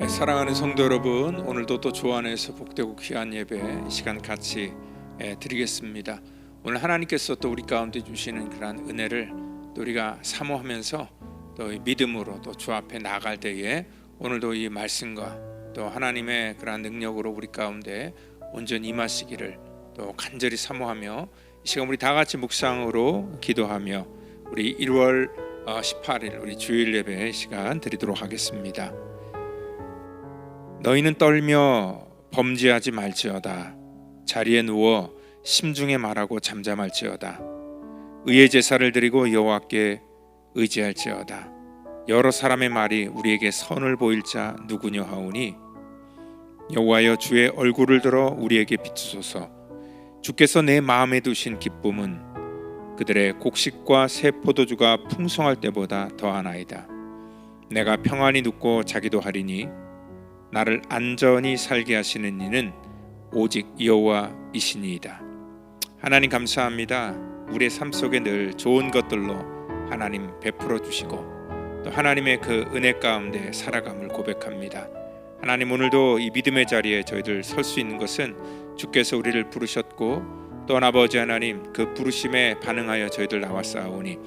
사랑하는 성도 여러분, 오늘도 또 주 안에서 복되고 귀한 예배 시간 같이 드리겠습니다. 오늘 하나님께서 또 우리 가운데 주시는 그러한 은혜를 또 우리가 사모하면서 또 믿음으로 또 주 앞에 나아갈 때에 오늘도 이 말씀과 또 하나님의 그러한 능력으로 우리 가운데 온전히 임하시기를 또 간절히 사모하며 이 시간 우리 다 같이 묵상으로 기도하며 우리 1월 18일 우리 주일 예배 시간 드리도록 하겠습니다. 너희는 떨며 범죄하지 말지어다. 자리에 누워 심중에 말하고 잠잠할지어다. 의의 제사를 드리고 여호와께 의지할지어다. 여러 사람의 말이 우리에게 선을 보일 자 누구냐 하오니 여호와여 주의 얼굴을 들어 우리에게 비추소서. 주께서 내 마음에 두신 기쁨은 그들의 곡식과 새 포도주가 풍성할 때보다 더하나이다. 내가 평안히 눕고 자기도 하리니 나를 안전히 살게 하시는 이는 오직 여호와이시니이다. 하나님 감사합니다. 우리의 삶 속에 늘 좋은 것들로 하나님 베풀어 주시고 또 하나님의 그 은혜 가운데 살아감을 고백합니다. 하나님 오늘도 이 믿음의 자리에 저희들 설 수 있는 것은 주께서 우리를 부르셨고 또한 아버지 하나님 그 부르심에 반응하여 저희들 나왔사오니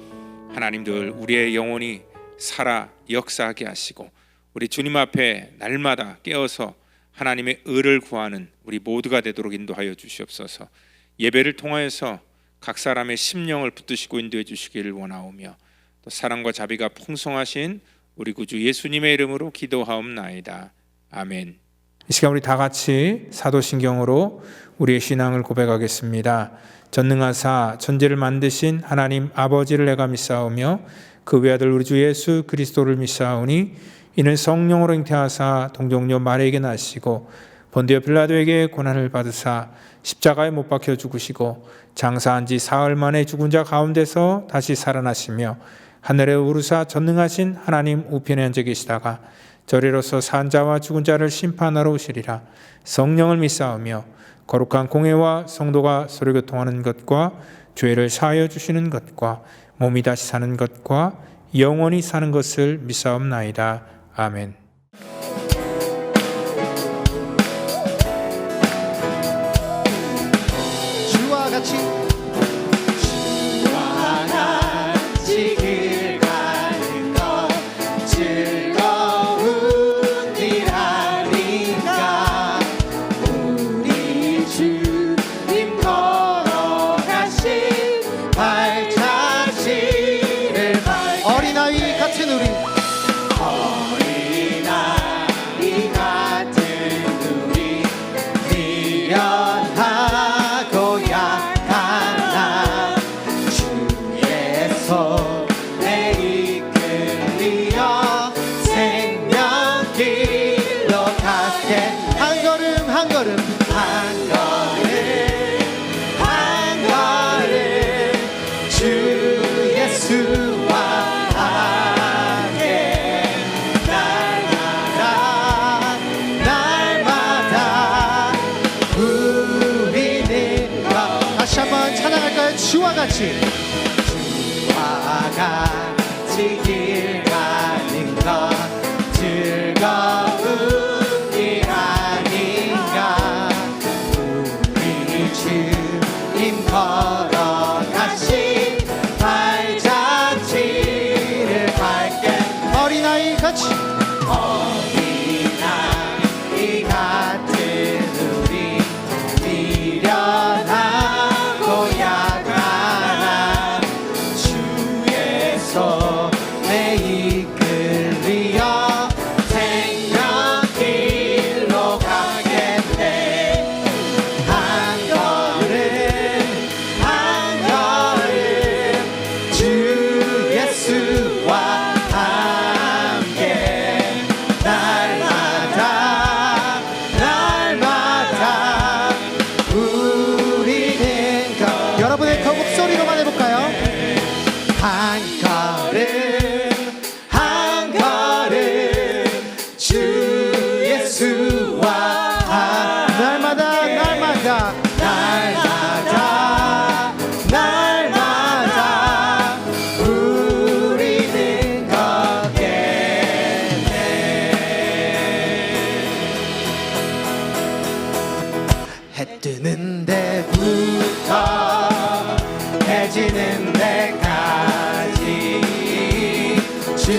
하나님 늘 우리의 영혼이 살아 역사하게 하시고 우리 주님 앞에 날마다 깨어서 하나님의 의를 구하는 우리 모두가 되도록 인도하여 주시옵소서. 예배를 통하여서 각 사람의 심령을 붙드시고 인도해 주시기를 원하오며 또 사랑과 자비가 풍성하신 우리 구주 예수님의 이름으로 기도하옵나이다. 아멘. 이 시간 우리 다 같이 사도신경으로 우리의 신앙을 고백하겠습니다. 전능하사 천지를 만드신 하나님 아버지를 내가 믿사오며 그 외아들 우리 주 예수 그리스도를 믿사오니 이는 성령으로 잉태하사 동정녀 마리아에게 나시고 본디오 빌라도에게 고난을 받으사 십자가에 못 박혀 죽으시고 장사한 지 사흘 만에 죽은 자 가운데서 다시 살아나시며 하늘에 오르사 전능하신 하나님 우편에 앉아 계시다가 저리로서 산 자와 죽은 자를 심판하러 오시리라. 성령을 믿사오며 거룩한 공회와 성도가 서로 교통하는 것과 죄를 사하여 주시는 것과 몸이 다시 사는 것과 영원히 사는 것을 믿사옵나이다. 아멘. 주와 같이 길 가는 것 즐거운 일 아닌가. 우리 주님 걸어가신 발자취를 어린아이 같은 우리 미련하고 약한 나 주의 손에 이끌리어 생명길로 가게 한 걸음 한 걸음 한 걸음 한 걸음 주 예수와 함께 날마다 우리는 다시 한번 찬양할까요? 주와 같이 길 가는 것 즐거운 일 아닌가. 우리 주님 걸어가신 발자취를 밟게 어린아이 같이 어린아이 같은 우리 미련하고 약한 주의 손에 이끌리어 생명길로 가겠네. 한 걸음 한 걸음 주 예수와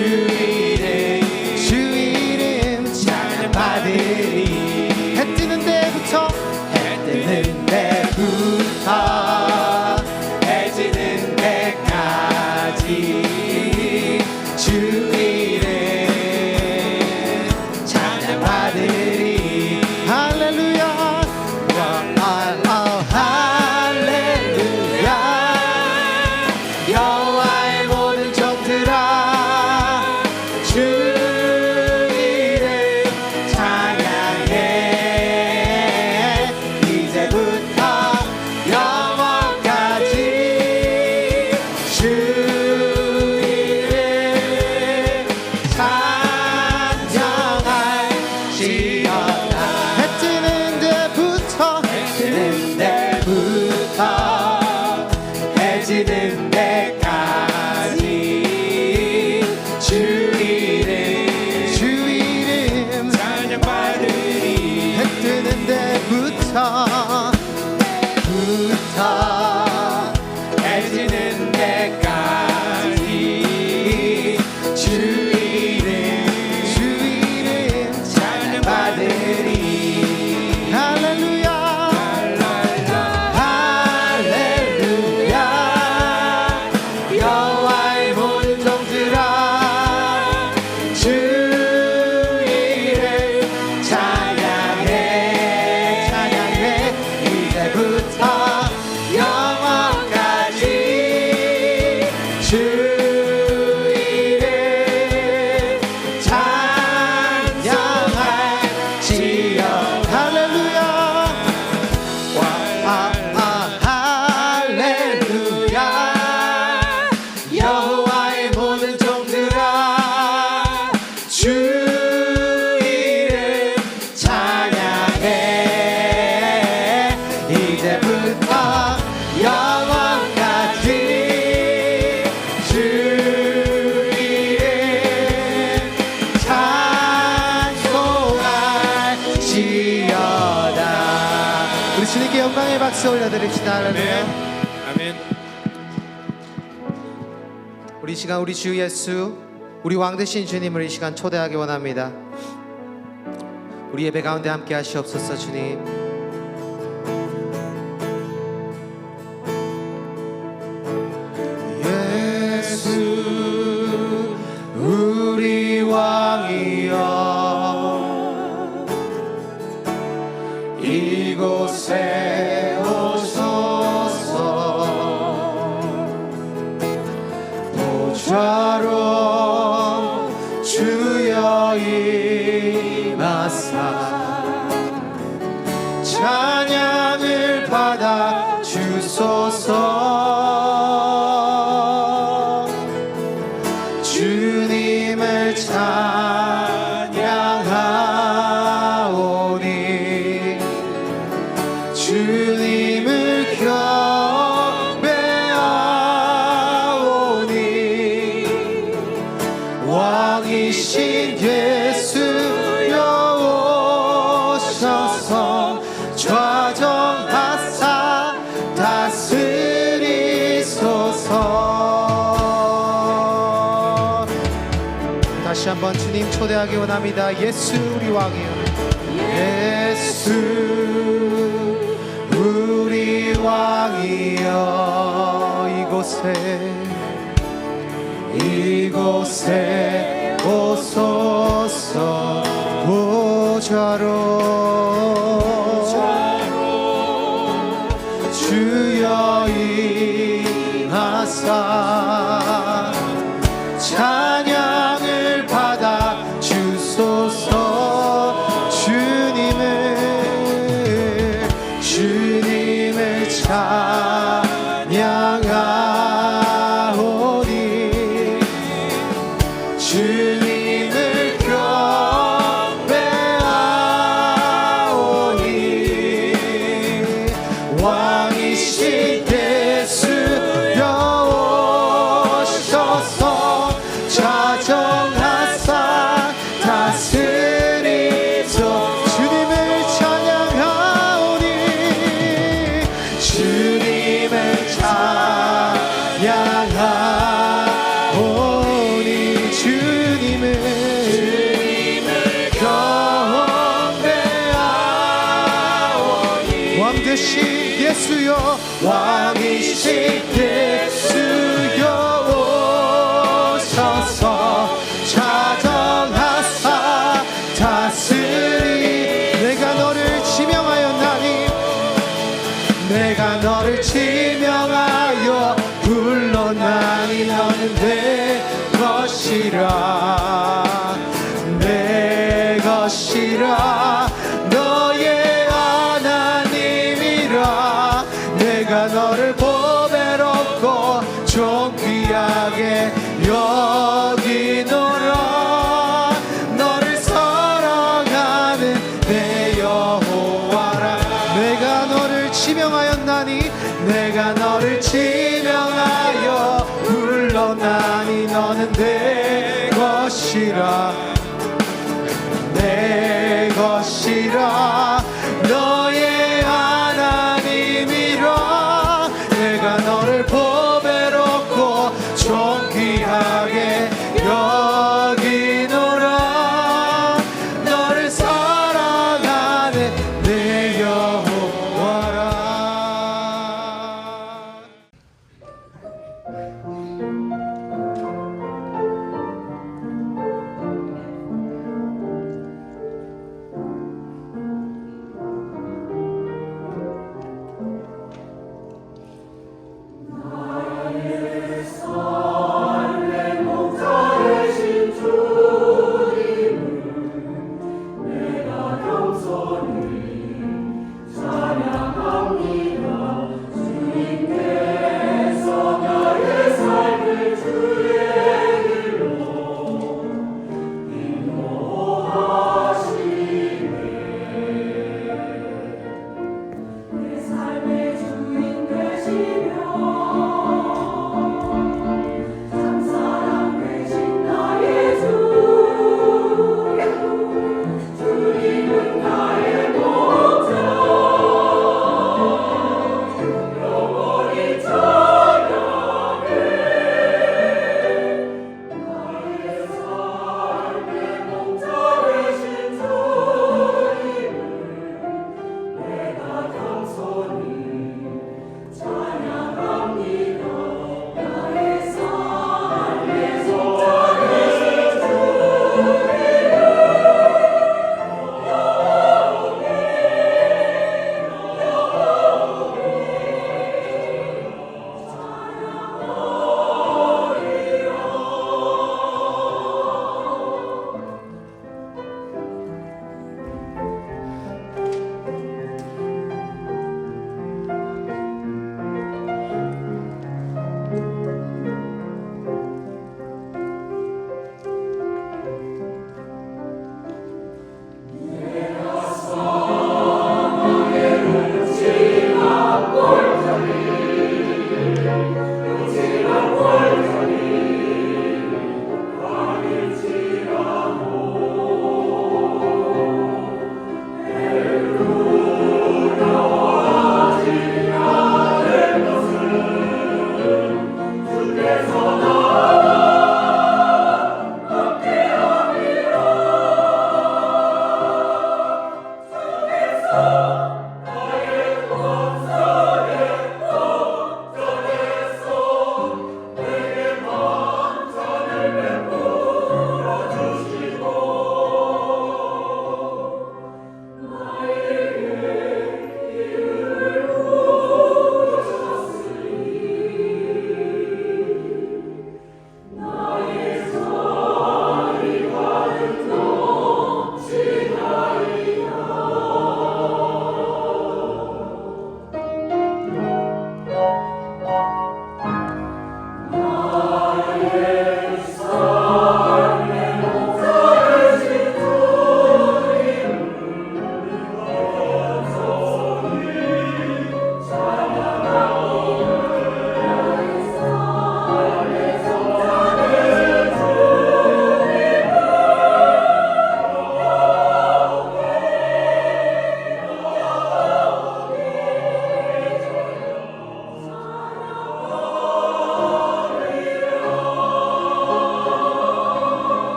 주 이름 찬양받으리. 해 뜨는 데부터 해 지는 데까지 주 이름 찬양받으리. 할렐루야. 할렐루야. 여호와의 모든 종들아 주 이름 찬양해. 이제부터 영원까지 주 이름 찬양할지어다. 해 뜨는 데부터 해 지는 데까지 주 이름 찬양받으리. 해 뜨는 데부터 해 지는 데까지 주 이름 찬양받으리. 할렐루야. 할렐루야. 여호와의 모든 종들아 주 이름 찬양해. 이제부터 영원까지 주 이름 찬양할지어다. 할렐루야. 할렐루야. 여호와의 모든 종들아 주 이름 찬양해. 이제부터 영원까지 주 이름 찬송할지어다. 우리 주님께 영광의 박수 올려드립시다. 할렐루야. 아멘. 우리 시간 우리 주 예수, 우리 왕 되신 주님을 이 시간 초대하기 원합니다. 우리 예배 가운데 함께 하시옵소서. 주님, 예수 우리 왕이여 이곳에 오소서. 보좌로 주여 임하사 찬양을 받아 주소서. 주님을 찬양하오니 주님을 경배하오니 왕이신 예수여 오셔서 좌정하사 다스리소서. 다시 한번 주님 초대하기 원합니다. 예수 우리 왕이여. 예수 우리 왕이여 이곳에 오소서. 보좌로 주여 임하사 찬양을 받아 주소서. 주님을 찬양하오니 주님을 경배하오니 왕이신 예수여 오셔서 좌정하사 다스리소. 주님을 찬양하오니 주님을 찬양하오니 주 예수여 왕이신 예수여 오셔서 자정하사 다스리 내가 너를 지명하였나니 내가 너를 지명하여 불렀나니 너는 내 것이라 내 것이라 너의 하나님이라 내가 너를 보배롭고 존귀하게 여기노라 너를 사랑하는 내 여호와라 내가 너를 지명하였나니 내가 너를 지명하여 불렀나니 너는 내 것이라 내 것이라 너의 하나님이라 내가 너를 보배롭고 존귀하게 여기노라 너를 사랑하는 내 여호와라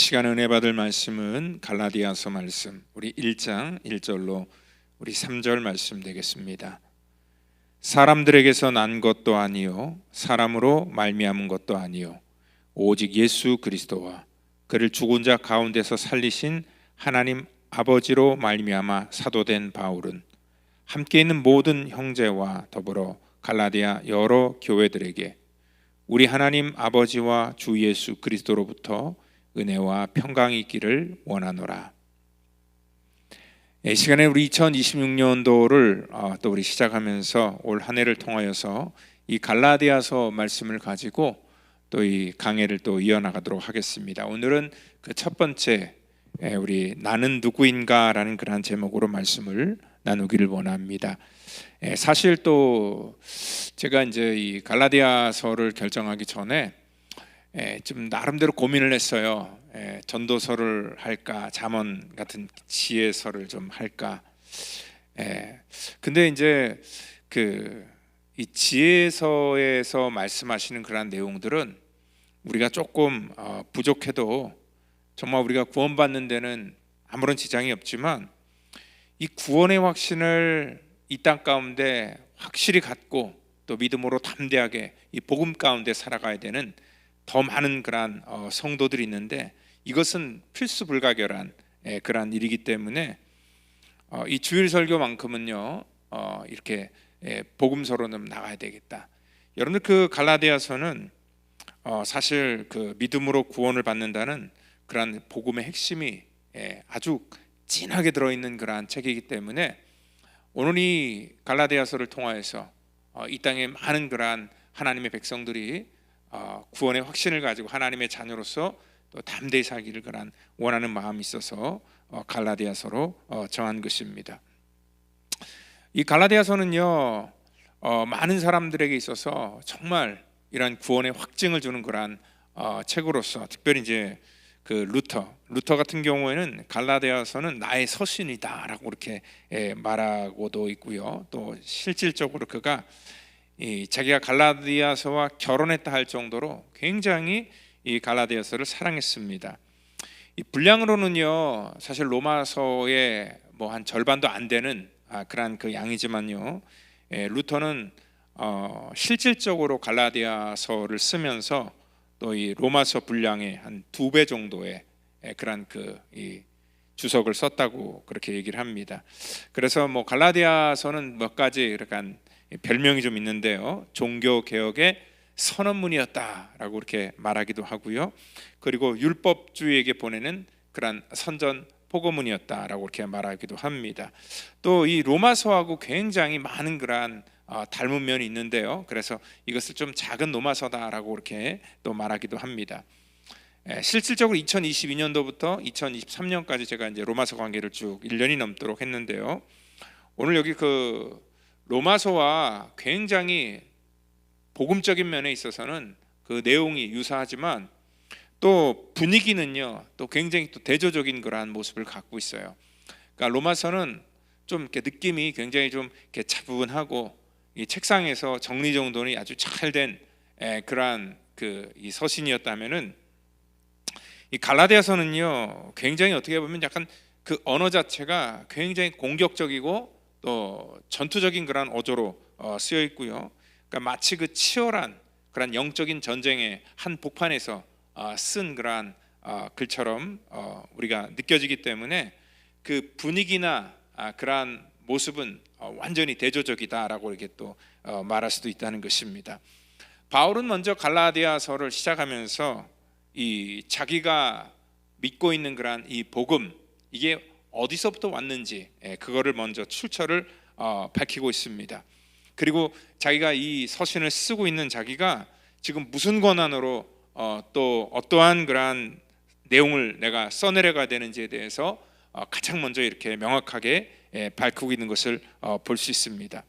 시간 은혜 받을 말씀은 갈라디아서 말씀 우리 1장 1절로 우리 3절 말씀 되겠습니다. 사람들에게서 난 것도 아니요 사람으로 말미암은 것도 아니요 오직 예수 그리스도와 그를 죽은 자 가운데서 살리신 하나님 아버지로 말미암아 사도된 바울은 함께 있는 모든 형제와 더불어 갈라디아 여러 교회들에게 우리 하나님 아버지와 주 예수 그리스도로부터 은혜와 평강이 있기를 원하노라. 이 시간에 우리 2026년도를 또 우리 시작하면서 올 한 해를 통하여서 이 갈라디아서 말씀을 가지고 또 이 강해를 또 이어나가도록 하겠습니다. 오늘은 그 첫 번째 우리 나는 누구인가라는 그런 제목으로 말씀을 나누기를 원합니다. 사실 또 제가 이제 이 갈라디아서를 결정하기 전에 좀 나름대로 고민을 했어요. 전도서를 할까, 잠언 같은 지혜서를 좀 할까. 근데 이제 이 지혜서에서 말씀하시는 그런 내용들은 우리가 조금 부족해도 정말 우리가 구원받는 데는 아무런 지장이 없지만 이 구원의 확신을 이 땅 가운데 확실히 갖고 또 믿음으로 담대하게 이 복음 가운데 살아가야 되는 더 많은 그러한 성도들이 있는데 이것은 필수 불가결한 그러한 일이기 때문에 이 주일 설교만큼은요 이렇게 복음서로는 나가야 되겠다. 여러분들 그 갈라디아서는 사실 그 믿음으로 구원을 받는다는 그러한 복음의 핵심이 아주 진하게 들어있는 그러한 책이기 때문에 오늘 이 갈라디아서를 통하여서 이 땅에 많은 그러한 하나님의 백성들이 구원의 확신을 가지고 하나님의 자녀로서 또 담대히 살기를 그런 원하는 마음이 있어서 갈라디아서로 정한 것입니다. 이 갈라디아서는요 많은 사람들에게 있어서 정말 이런 구원의 확증을 주는 그런 책으로서 특별히 이제 그 루터 같은 경우에는 갈라디아서는 나의 서신이다라고 이렇게 말하고도 있고요. 또 실질적으로 그가 자기가 갈라디아서와 결혼했다 할 정도로 굉장히 이 갈라디아서를 사랑했습니다. 이 분량으로는요 사실 로마서의 뭐 한 절반도 안 되는 그런 그 양이지만요 루터는 실질적으로 갈라디아서를 쓰면서 또 이 로마서 분량의 한 2배 정도의 그런 이 주석을 썼다고 그렇게 얘기를 합니다. 그래서 뭐 갈라디아서는 몇 가지 이렇게 별명이 좀 있는데요. 종교 개혁의 선언문이었다라고 이렇게 말하기도 하고요. 그리고 율법주의에게 보내는 그런 선전 포고문이었다라고 이렇게 말하기도 합니다. 또 이 로마서하고 굉장히 많은 그러한 닮은 면이 있는데요. 그래서 이것을 좀 작은 로마서다라고 이렇게 또 말하기도 합니다. 실질적으로 2022년도부터 2023년까지 제가 이제 로마서 관계를 쭉 1년이 넘도록 했는데요. 오늘 여기 그 로마서와 굉장히 복음적인 면에 있어서는 그 내용이 유사하지만 또 분위기는요 또 굉장히 또 대조적인 그러한 모습을 갖고 있어요. 그러니까 로마서는 좀 이렇게 느낌이 굉장히 좀 이렇게 차분하고 이 책상에서 정리정돈이 아주 잘된 그러한 이 서신이었다면은 이 갈라디아서는요 굉장히 어떻게 보면 약간 그 언어 자체가 굉장히 공격적이고 또 전투적인 그런 어조로 쓰여 있고요. 그러니까 마치 그 치열한 그런 영적인 전쟁의 한 복판에서 쓴 그러한 글처럼 우리가 느껴지기 때문에 그 분위기나 그러한 모습은 완전히 대조적이다라고 이렇게 또 말할 수도 있다는 것입니다. 바울은 먼저 갈라디아서를 시작하면서 이 자기가 믿고 있는 그러한 이 복음 이게 어디서부터 왔는지 그거를 먼저 출처를 밝히고 있습니다. 그리고 자기가 이 서신을 쓰고 있는 자기가 지금 무슨 권한으로 또 어떠한 그러한 내용을 내가 써내려가야 되는지에 대해서 가장 먼저 이렇게 명확하게 밝히고 있는 것을 볼 수 있습니다.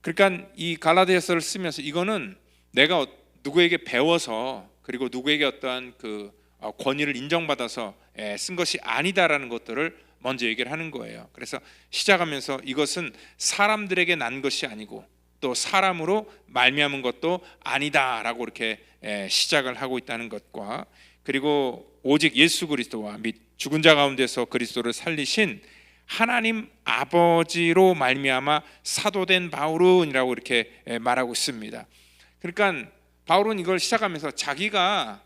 그러니까 이 갈라디아서를 쓰면서 이거는 내가 누구에게 배워서 그리고 누구에게 어떠한 그 권위를 인정받아서 쓴 것이 아니다라는 것들을 먼저 얘기를 하는 거예요. 그래서 시작하면서 이것은 사람들에게 난 것이 아니고 또 사람으로 말미암은 것도 아니다라고 이렇게 시작을 하고 있다는 것과 그리고 오직 예수 그리스도와 및 죽은 자 가운데서 그리스도를 살리신 하나님 아버지로 말미암아 사도된 바울은이라고 이렇게 말하고 있습니다. 그러니까 바울은 이걸 시작하면서 자기가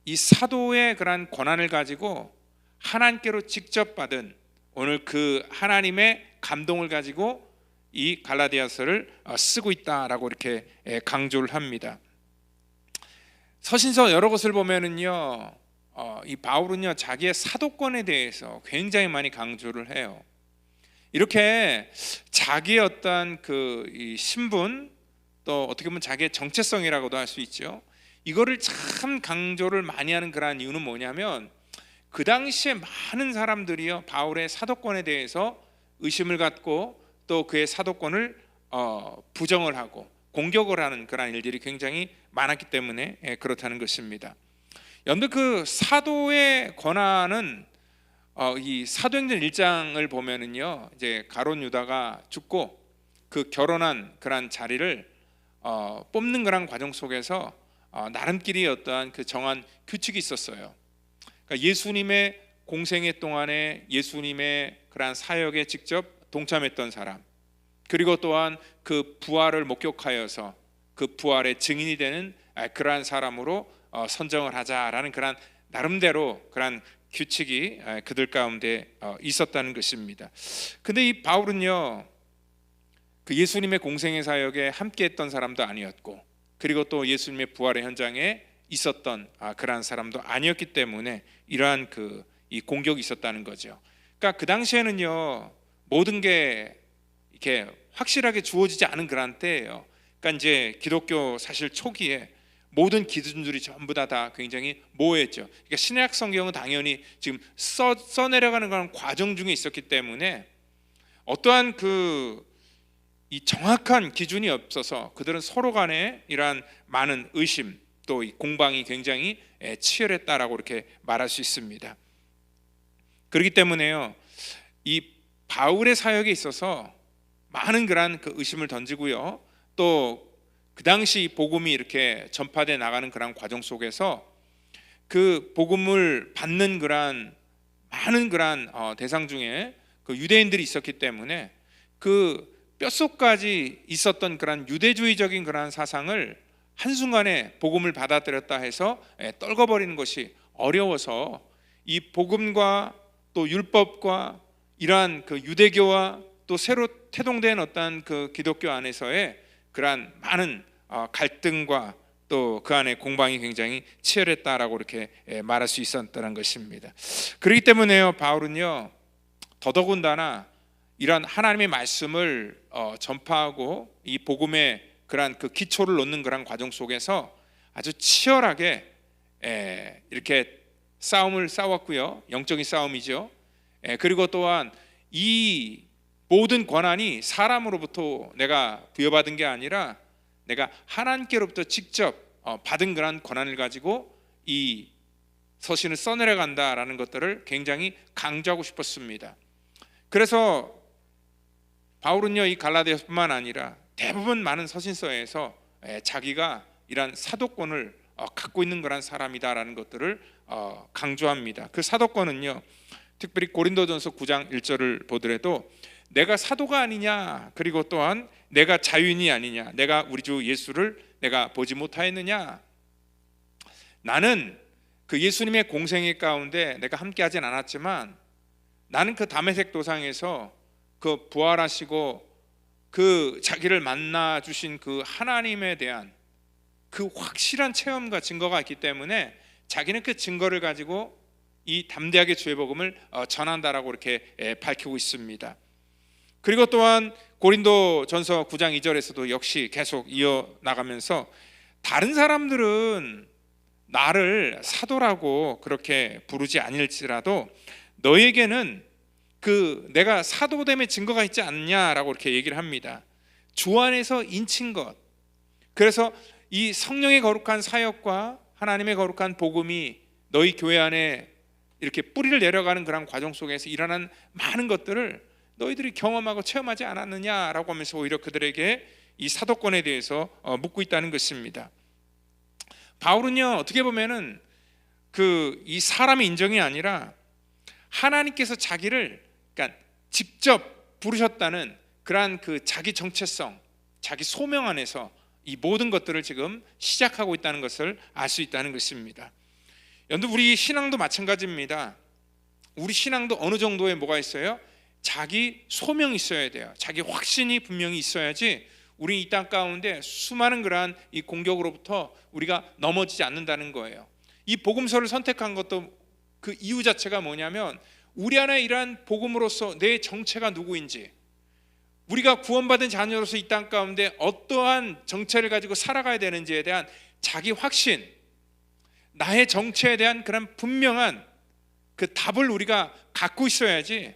이 사도의 그러한 권한을 가지고 하나님께로 직접 받은 오늘 그 하나님의 감동을 가지고 이 갈라디아서를 쓰고 있다라고 이렇게 강조를 합니다. 서신서 여러 곳을 보면은요, 이 바울은요 자기의 사도권에 대해서 굉장히 많이 강조를 해요. 이렇게 자기의 어떤 이 신분, 또 어떻게 보면 자기의 정체성이라고도 할 수 있죠. 이거를 참 강조를 많이 하는 그러한 이유는 뭐냐면, 그 당시에 많은 사람들이요 바울의 사도권에 대해서 의심을 갖고 또 그의 사도권을 부정을 하고 공격을 하는 그런 일들이 굉장히 많았기 때문에 그렇다는 것입니다. 연대 그 사도의 권한은 이 사도행전 1장을 보면은요, 이제 가룟 유다가 죽고 그 결혼한 그런 자리를 뽑는 그런 과정 속에서 나름끼리 어떠한 그 정한 규칙이 있었어요. 그러니까 예수님의 공생애 동안에 예수님의 그러한 사역에 직접 동참했던 사람, 그리고 또한 그 부활을 목격하여서 그 부활의 증인이 되는 그러한 사람으로 선정을 하자라는 그런 나름대로 그런 규칙이 그들 가운데 있었다는 것입니다. 근데 이 바울은요 그 예수님의 공생의 사역에 함께했던 사람도 아니었고, 그리고 또 예수님의 부활의 현장에 있었던 그러한 사람도 아니었기 때문에 이러한 이 공격이 있었다는 거죠. 그러니까 그 당시에는요 모든 게 이렇게 확실하게 주어지지 않은 그런 때예요. 그러니까 이제 기독교 사실 초기에 모든 기준들이 전부 다 굉장히 모호했죠. 그러니까 신약 성경은 당연히 지금 써내려가는 그런 과정 중에 있었기 때문에 어떠한 이 정확한 기준이 없어서 그들은 서로 간에 이러한 많은 의심, 또 이 공방이 굉장히 치열했다라고 이렇게 말할 수 있습니다. 그렇기 때문에요 이 바울의 사역에 있어서 많은 그런 의심을 던지고요, 또 그 당시 복음이 이렇게 전파돼 나가는 그런 과정 속에서 그 복음을 받는 그런 많은 그런 대상 중에 그 유대인들이 있었기 때문에 그 뼛속까지 있었던 그런 유대주의적인 그런 사상을 한순간에 복음을 받아들였다 해서 떨궈버리는 것이 어려워서 이 복음과 또 율법과 이러한 유대교와 또 새로 태동된 어떤 기독교 안에서의 그러한 많은 갈등과 또 그 안에 공방이 굉장히 치열했다라고 이렇게 말할 수 있었다는 것입니다. 그렇기 때문에요 바울은요 더더군다나 이러한 하나님의 말씀을 전파하고 이 복음의 그러한 기초를 놓는 그런 과정 속에서 아주 치열하게 이렇게 싸움을 싸웠고요, 영적인 싸움이죠. 그리고 또한 이 모든 권한이 사람으로부터 내가 부여받은 게 아니라 내가 하나님께로부터 직접 받은 그런 권한을 가지고 이 서신을 써내려간다라는 것들을 굉장히 강조하고 싶었습니다. 그래서 바울은요 이 갈라디아뿐만 아니라 대부분 많은 서신서에서 자기가 이러한 사도권을 갖고 있는 그런 사람이다라는 것들을 강조합니다. 그 사도권은요 특별히 고린도전서 9장 1절을 보더라도 내가 사도가 아니냐, 그리고 또한 내가 자유인이 아니냐, 내가 우리 주 예수를 내가 보지 못하였느냐, 나는 그 예수님의 공생애 가운데 내가 함께하진 않았지만 나는 그 다메섹 도상에서 그 부활하시고 그 자기를 만나 주신 그 하나님에 대한 그 확실한 체험과 증거가 있기 때문에 자기는 그 증거를 가지고 이 담대하게 주의 복음을 전한다라고 이렇게 밝히고 있습니다. 그리고 또한 고린도전서 9장 2절에서도 역시 계속 이어나가면서 다른 사람들은 나를 사도라고 그렇게 부르지 아니할지라도 너에게는 내가 사도됨의 증거가 있지 않냐라고 이렇게 얘기를 합니다. 주 안에서 인친 것, 그래서 이 성령의 거룩한 사역과 하나님의 거룩한 복음이 너희 교회 안에 이렇게 뿌리를 내려가는 그런 과정 속에서 일어난 많은 것들을 너희들이 경험하고 체험하지 않았느냐라고 하면서 오히려 그들에게 이 사도권에 대해서 묻고 있다는 것입니다. 바울은요 어떻게 보면은 이 사람의 인정이 아니라 하나님께서 자기를 그러니까 직접 부르셨다는 그러한 자기 정체성, 자기 소명 안에서 이 모든 것들을 지금 시작하고 있다는 것을 알 수 있다는 것입니다. 여러분, 우리 신앙도 마찬가지입니다. 우리 신앙도 어느 정도의 뭐가 있어요? 자기 소명이 있어야 돼요. 자기 확신이 분명히 있어야지 우리 이 땅 가운데 수많은 그러한 이 공격으로부터 우리가 넘어지지 않는다는 거예요. 이 복음서를 선택한 것도 그 이유 자체가 뭐냐면 우리 안에 이러한 복음으로서 내 정체가 누구인지, 우리가 구원받은 자녀로서 이 땅 가운데 어떠한 정체를 가지고 살아가야 되는지에 대한 자기 확신, 나의 정체에 대한 그런 분명한 그 답을 우리가 갖고 있어야지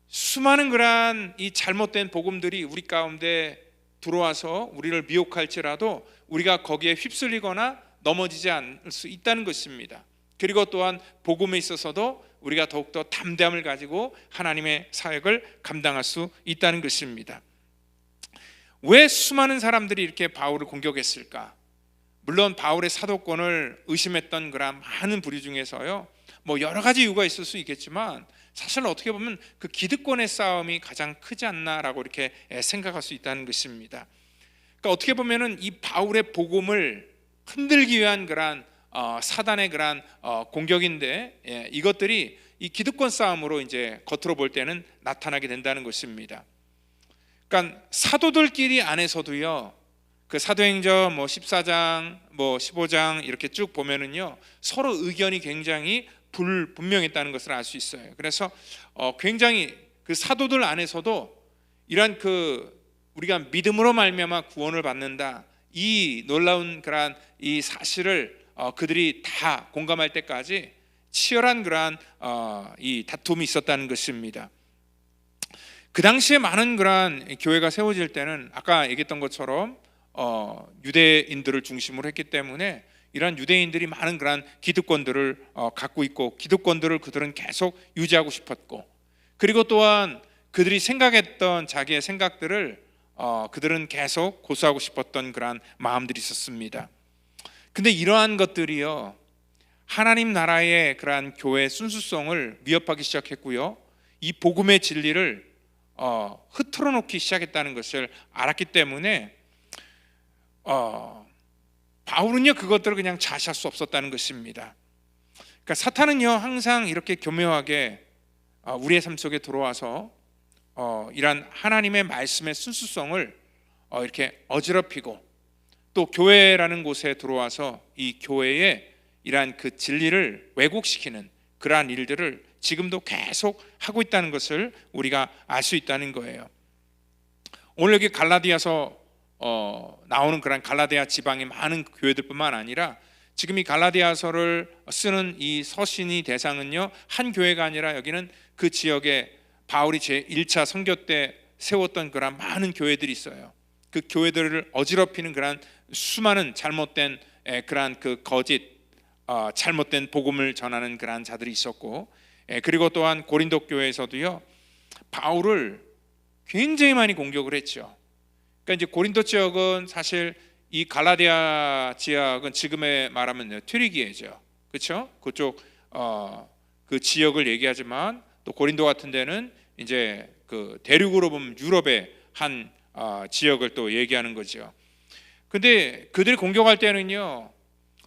수많은 그러한 이 잘못된 복음들이 우리 가운데 들어와서 우리를 미혹할지라도 우리가 거기에 휩쓸리거나 넘어지지 않을 수 있다는 것입니다. 그리고 또한 복음에 있어서도 우리가 더욱더 담대함을 가지고 하나님의 사역을 감당할 수 있다는 것입니다. 왜 수많은 사람들이 이렇게 바울을 공격했을까? 물론 바울의 사도권을 의심했던 그런 많은 부류 중에서요, 뭐 여러 가지 이유가 있을 수 있겠지만 사실 어떻게 보면 그 기득권의 싸움이 가장 크지 않나라고 이렇게 생각할 수 있다는 것입니다. 그러니까 어떻게 보면은 이 바울의 복음을 흔들기 위한 그러한 사단의 그러한 공격인데, 이것들이 이 기득권 싸움으로 이제 겉으로 볼 때는 나타나게 된다는 것입니다. 그러니까 사도들끼리 안에서도요, 그 사도행전 14장 15장 이렇게 쭉 보면은요, 서로 의견이 굉장히 불분명했다는 것을 알 수 있어요. 그래서 굉장히 그 사도들 안에서도 이러한 우리가 믿음으로 말미암아 구원을 받는다, 이 놀라운 그러한 이 사실을 그들이 다 공감할 때까지 치열한 그러한 이 다툼이 있었다는 것입니다. 그 당시에 많은 그러한 교회가 세워질 때는 아까 얘기했던 것처럼 유대인들을 중심으로 했기 때문에 이러한 유대인들이 많은 그러한 기득권들을 갖고 있고, 기득권들을 그들은 계속 유지하고 싶었고, 그리고 또한 그들이 생각했던 자기의 생각들을 그들은 계속 고수하고 싶었던 그러한 마음들이 있었습니다. 근데 이러한 것들이요, 하나님 나라의 그러한 교회의 순수성을 위협하기 시작했고요, 이 복음의 진리를 흐트러 놓기 시작했다는 것을 알았기 때문에 바울은요, 그것들을 그냥 자시할 수 없었다는 것입니다. 그러니까 사탄은요, 항상 이렇게 교묘하게 우리의 삶 속에 들어와서 이러한 하나님의 말씀의 순수성을 이렇게 어지럽히고, 또 교회라는 곳에 들어와서 이 교회의 이러한 그 진리를 왜곡시키는 그러한 일들을 지금도 계속 하고 있다는 것을 우리가 알 수 있다는 거예요. 오늘 여기 갈라디아서 나오는 그런 갈라디아 지방의 많은 교회들뿐만 아니라 지금 이 갈라디아서를 쓰는 이 서신이 대상은요, 한 교회가 아니라 여기는 그 지역에 바울이 제1차 선교 때 세웠던 그런 많은 교회들이 있어요. 그 교회들을 어지럽히는 그런 수많은 잘못된 그런 그 거짓 잘못된 복음을 전하는 그런 자들이 있었고, 그리고 또한 고린도 교회에서도요, 바울을 굉장히 많이 공격을 했죠. 그러니까 이제 고린도 지역은 사실 이 갈라디아 지역은 지금의 말하면 튀르기예죠, 그렇죠? 그쪽 그 지역을 얘기하지만 또 고린도 같은 데는 이제 그 대륙으로 보면 유럽의 한 지역을 또 얘기하는 거죠. 근데 그들이 공격할 때는요,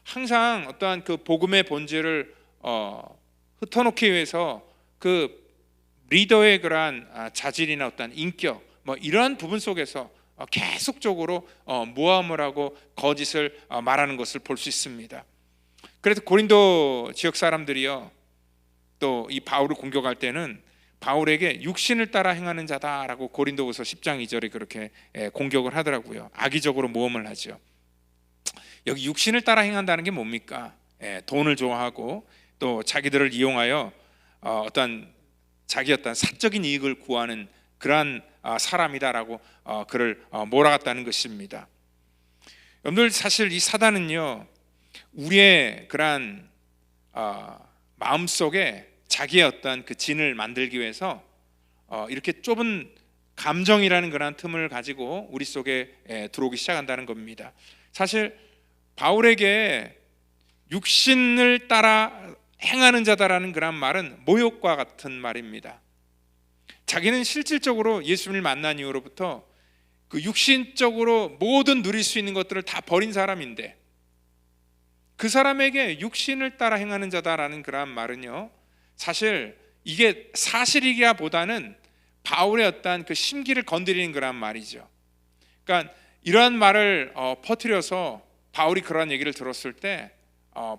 항상 어떠한 그 복음의 본질을 흩어놓기 위해서 그 리더의 그러한 자질이나 어떤 인격 이러한 부분 속에서 계속적으로 모함을 하고 거짓을 말하는 것을 볼 수 있습니다. 그래서 고린도 지역 사람들이요, 또 이 바울을 공격할 때는 바울에게 육신을 따라 행하는 자다라고 고린도후서 10장 2절에 그렇게 공격을 하더라고요. 악의적으로 모함을 하죠. 여기 육신을 따라 행한다는 게 뭡니까? 돈을 좋아하고 또 자기들을 이용하여 어떤 자기 어떤 사적인 이익을 구하는 그러한 사람이다라고 그를 몰아갔다는 것입니다. 여러분들, 사실 이 사단은요, 우리의 그러한 마음속에 자기의 어떤 그 진을 만들기 위해서 이렇게 좁은 감정이라는 그런 틈을 가지고 우리 속에 들어오기 시작한다는 겁니다. 사실 바울에게 육신을 따라 행하는 자다라는 그런 말은 모욕과 같은 말입니다. 자기는 실질적으로 예수님을 만난 이후로부터 그 육신적으로 모든 누릴 수 있는 것들을 다 버린 사람인데, 그 사람에게 육신을 따라 행하는 자다라는 그런 말은요, 사실 이게 사실이기야 보다는 바울의 어떤 그 심기를 건드리는 그런 말이죠. 그러니까 이러한 말을 퍼뜨려서 바울이 그러한 얘기를 들었을 때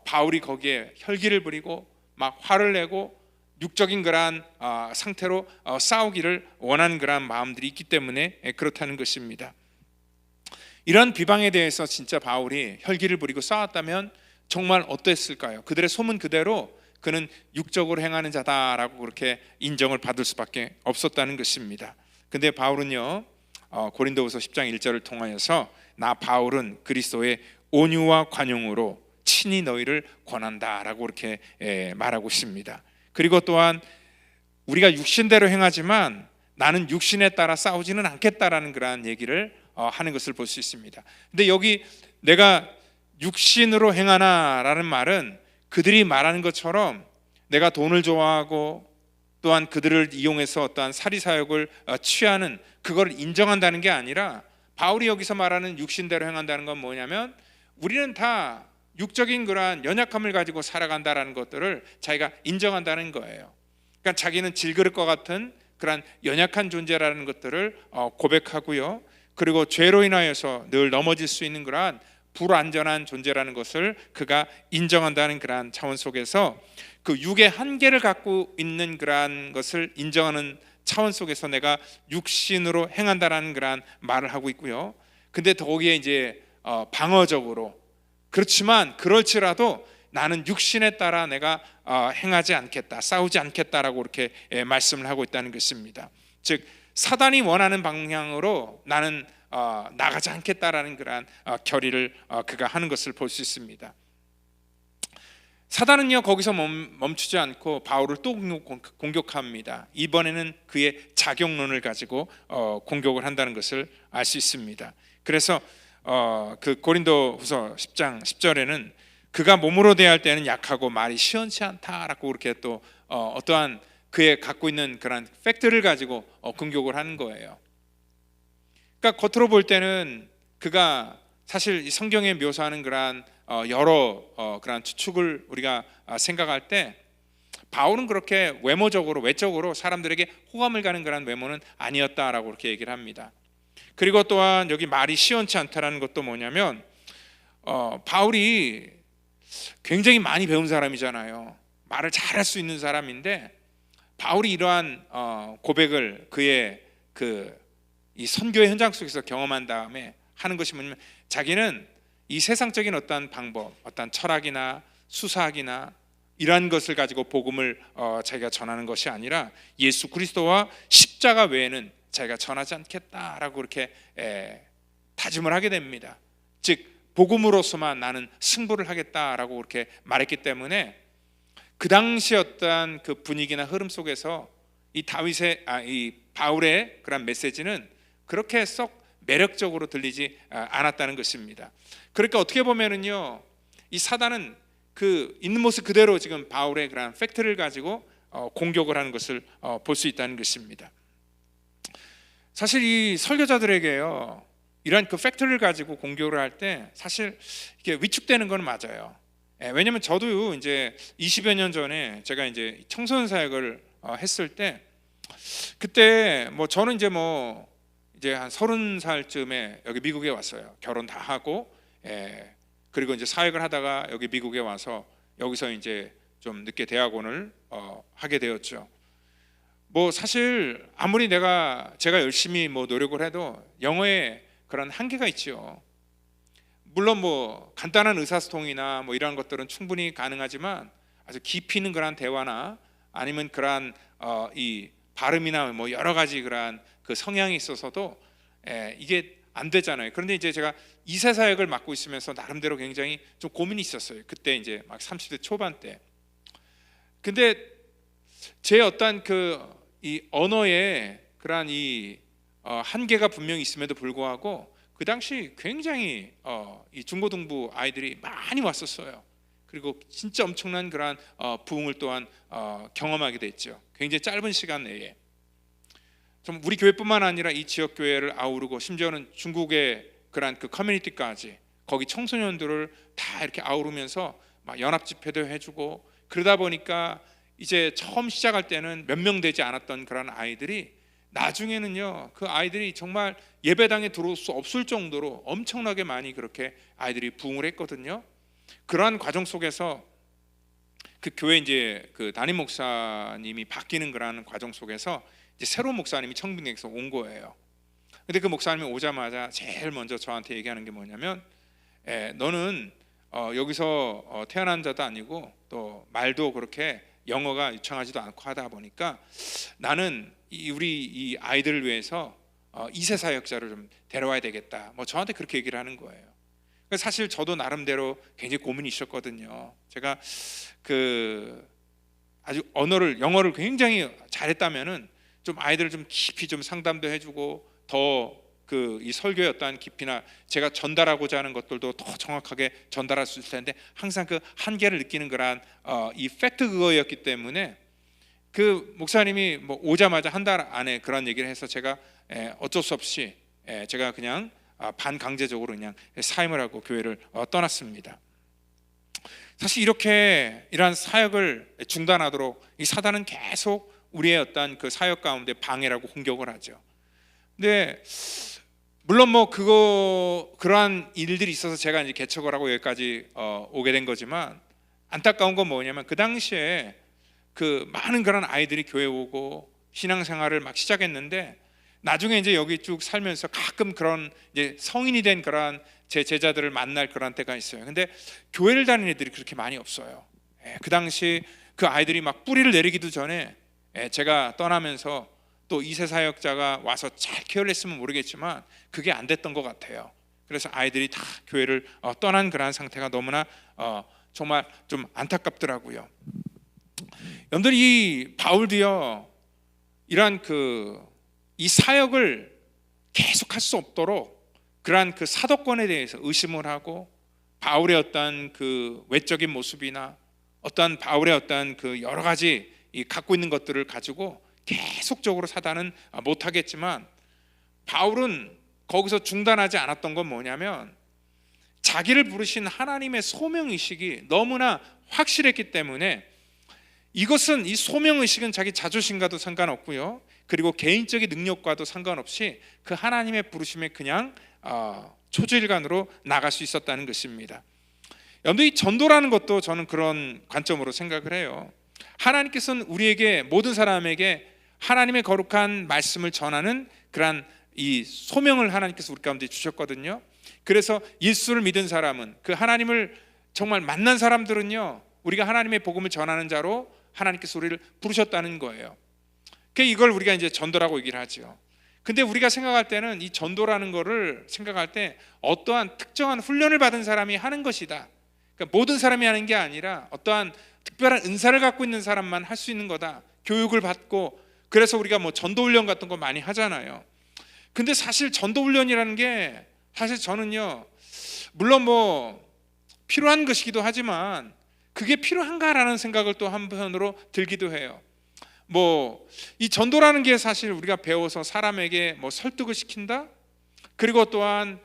바울이 거기에 혈기를 부리고 막 화를 내고 육적인 그러한 상태로 싸우기를 원하는 그러한 마음들이 있기 때문에 그렇다는 것입니다. 이런 비방에 대해서 진짜 바울이 혈기를 부리고 싸웠다면 정말 어땠을까요? 그들의 소문 그대로 그는 육적으로 행하는 자다라고 그렇게 인정을 받을 수밖에 없었다는 것입니다. 근데 바울은요, 고린도후서 10장 1절을 통하여서 나 바울은 그리스도의 온유와 관용으로 친히 너희를 권한다라고 이렇게 말하고 있습니다. 그리고 또한 우리가 육신대로 행하지만 나는 육신에 따라 싸우지는 않겠다라는 그러한 얘기를 하는 것을 볼 수 있습니다. 근데 여기 내가 육신으로 행하나라는 말은 그들이 말하는 것처럼 내가 돈을 좋아하고 또한 그들을 이용해서 어떠한 사리사욕을 취하는 그걸 인정한다는 게 아니라, 바울이 여기서 말하는 육신대로 행한다는 건 뭐냐면 우리는 다 육적인 그러한 연약함을 가지고 살아간다라는 것들을 자기가 인정한다는 거예요. 그러니까 자기는 질그릇과 같은 그러한 연약한 존재라는 것들을 고백하고요, 그리고 죄로 인하여서 늘 넘어질 수 있는 그러한 불완전한 존재라는 것을 그가 인정한다는 그러한 차원 속에서 그 육의 한계를 갖고 있는 그러한 것을 인정하는 차원 속에서 내가 육신으로 행한다라는 그러한 말을 하고 있고요. 근데 거기에 이제 방어적으로, 그렇지만 그럴지라도 나는 육신에 따라 내가 행하지 않겠다, 싸우지 않겠다라고 이렇게 말씀을 하고 있다는 것입니다. 즉 사단이 원하는 방향으로 나는 나가지 않겠다라는 그러한 결의를 그가 하는 것을 볼 수 있습니다. 사단은요 거기서 멈추지 않고 바울을 또 공격합니다. 이번에는 그의 자격론을 가지고 공격을 한다는 것을 알 수 있습니다. 그래서 그 고린도후서 10장 10절에는 그가 몸으로 대할 때는 약하고 말이 시원치 않다라고 그렇게 또 어떠한 그의 갖고 있는 그런 팩트를 가지고 공격을 하는 거예요. 그러니까 겉으로 볼 때는 그가 사실 이 성경에 묘사하는 그러한 여러 그러한 추측을 우리가 생각할 때 바울은 그렇게 외모적으로 외적으로 사람들에게 호감을 가는 그런 외모는 아니었다라고 그렇게 얘기를 합니다. 그리고 또한 여기 말이 시원치 않다라는 것도 뭐냐면 바울이 굉장히 많이 배운 사람이잖아요. 말을 잘할 수 있는 사람인데 바울이 이러한 고백을 그의 이 선교의 현장 속에서 경험한 다음에 하는 것이 뭐냐면 자기는 이 세상적인 어떤 방법, 어떤 철학이나 수사학이나 이러한 것을 가지고 복음을 자기가 전하는 것이 아니라 예수 그리스도와 십자가 외에는 자기가 전하지 않겠다라고 그렇게 다짐을 하게 됩니다. 즉 복음으로서만 나는 승부를 하겠다라고 그렇게 말했기 때문에 그 당시 어떤 그 분위기나 흐름 속에서 이 바울의 그런 메시지는 그렇게 썩 매력적으로 들리지 않았다는 것입니다. 그러니까 어떻게 보면은요, 이 사단은 그 있는 모습 그대로 지금 바울의 그런 팩트를 가지고 공격을 하는 것을 볼 수 있다는 것입니다. 사실 이 설교자들에게요, 이러한 그 팩트를 가지고 공격을 할 때 사실 이게 위축되는 건 맞아요. 왜냐면 저도 이제 20여 년 전에 제가 이제 청소년 사역을 했을 때 그때 저는 이제 한 30살쯤에 여기 미국에 왔어요. 결혼 다 하고 그리고 이제 사역을 하다가 여기 미국에 와서 여기서 이제 좀 늦게 대학원을 하게 되었죠. 사실 아무리 제가 열심히 노력을 해도 영어에 그런 한계가 있죠. 물론 간단한 의사소통이나 이런 것들은 충분히 가능하지만 아주 깊이 있는 그런 대화나 아니면 그런 이 발음이나 여러 가지 그런 그 성향이 있어서도 이게 안 되잖아요. 그런데 이제 제가 2세 사역을 맡고 있으면서 나름대로 굉장히 좀 고민이 있었어요. 그때 이제 막 30대 초반 때. 근데 제 어떤 이 언어의 그런 이 한계가 분명히 있음에도 불구하고 그 당시 굉장히 이 중고등부 아이들이 많이 왔었어요. 그리고 진짜 엄청난 그러한 부흥을 또한 경험하게 됐죠. 굉장히 짧은 시간 내에 좀 우리 교회뿐만 아니라 이 지역 교회를 아우르고 심지어는 중국의 그러한 그 커뮤니티까지 거기 청소년들을 다 이렇게 아우르면서 막 연합 집회도 해주고 그러다 보니까 이제 처음 시작할 때는 몇 명 되지 않았던 그런 아이들이 나중에는요 그 아이들이 정말 예배당에 들어올 수 없을 정도로 엄청나게 많이 그렇게 아이들이 부흥을 했거든요. 그러한 과정 속에서 그 교회 이제 그 담임 목사님이 바뀌는 그러한 과정 속에서 이제 새로운 목사님이 청빙에서 온 거예요. 근데 그 목사님이 오자마자 제일 먼저 저한테 얘기하는 게 뭐냐면 너는 여기서 태어난 자도 아니고 또 말도 그렇게 영어가 유창하지도 않고 하다 보니까 나는 우리 이 아이들을 위해서 2세 사역자를 좀 데려와야 되겠다. 뭐 저한테 그렇게 얘기를 하는 거예요. 사실 저도 나름대로 굉장히 고민이 있었거든요. 제가 그 아주 영어를 굉장히 잘했다면은 좀 아이들을 좀 깊이 좀 상담도 해주고 더 그 이 설교의 어떠한 깊이나 제가 전달하고자 하는 것들도 더 정확하게 전달할 수 있을 텐데 항상 그 한계를 느끼는 그런 이 팩트 그거였기 때문에 그 목사님이 뭐 오자마자 한 달 안에 그런 얘기를 해서 제가 어쩔 수 없이 제가 그냥 반강제적으로 그냥 사임을 하고 교회를 떠났습니다. 사실 이렇게 이러한 사역을 중단하도록 이 사단은 계속 우리의 어떤 그 사역 가운데 방해라고 공격을 하죠. 근데 물론 뭐 그러한 일들이 있어서 제가 이제 개척을 하고 여기까지 오게 된 거지만 안타까운 건 뭐냐면 그 당시에 그 많은 그런 아이들이 교회 오고 신앙생활을 막 시작했는데 나중에 이제 여기 쭉 살면서 가끔 그런 이제 성인이 된 그런 제 제자들을 만날 그런 때가 있어요. 근데 교회를 다니는 애들이 그렇게 많이 없어요. 그 당시 그 아이들이 막 뿌리를 내리기도 전에 제가 떠나면서 또 2세 사역자가 와서 잘 케어를 했으면 모르겠지만 그게 안 됐던 것 같아요. 그래서 아이들이 다 교회를 떠난 그러한 상태가 너무나 정말 좀 안타깝더라고요. 여러분들 이 바울도요 이러한 이 사역을 계속할 수 없도록 그러한 그 사도권에 대해서 의심을 하고 바울의 어떤 그 외적인 모습이나 어떤 바울의 어떤 그 여러 가지 이 갖고 있는 것들을 가지고 계속적으로 사단은 못하겠지만 바울은 거기서 중단하지 않았던 건 뭐냐면 자기를 부르신 하나님의 소명의식이 너무나 확실했기 때문에 이것은 이 소명의식은 자기 자존심과도 상관없고요 그리고 개인적인 능력과도 상관없이 그 하나님의 부르심에 그냥 초지일관으로 나갈 수 있었다는 것입니다. 여러분들 이 전도라는 것도 저는 그런 관점으로 생각을 해요. 하나님께서는 우리에게 모든 사람에게 하나님의 거룩한 말씀을 전하는 그러한 이 소명을 하나님께서 우리 가운데 주셨거든요. 그래서 예수를 믿은 사람은 그 하나님을 정말 만난 사람들은요 우리가 하나님의 복음을 전하는 자로 하나님께서 우리를 부르셨다는 거예요. 이걸 우리가 이제 전도라고 얘기를 하죠. 근데 우리가 생각할 때는 이 전도라는 거를 생각할 때 어떠한 특정한 훈련을 받은 사람이 하는 것이다. 그러니까 모든 사람이 하는 게 아니라 어떠한 특별한 은사를 갖고 있는 사람만 할 수 있는 거다. 교육을 받고 그래서 우리가 뭐 전도훈련 같은 거 많이 하잖아요. 근데 사실 전도훈련이라는 게 사실 저는요 물론 뭐 필요한 것이기도 하지만 그게 필요한가라는 생각을 또 한편으로 들기도 해요. 뭐 이 전도라는 게 사실 우리가 배워서 사람에게 뭐 설득을 시킨다. 그리고 또한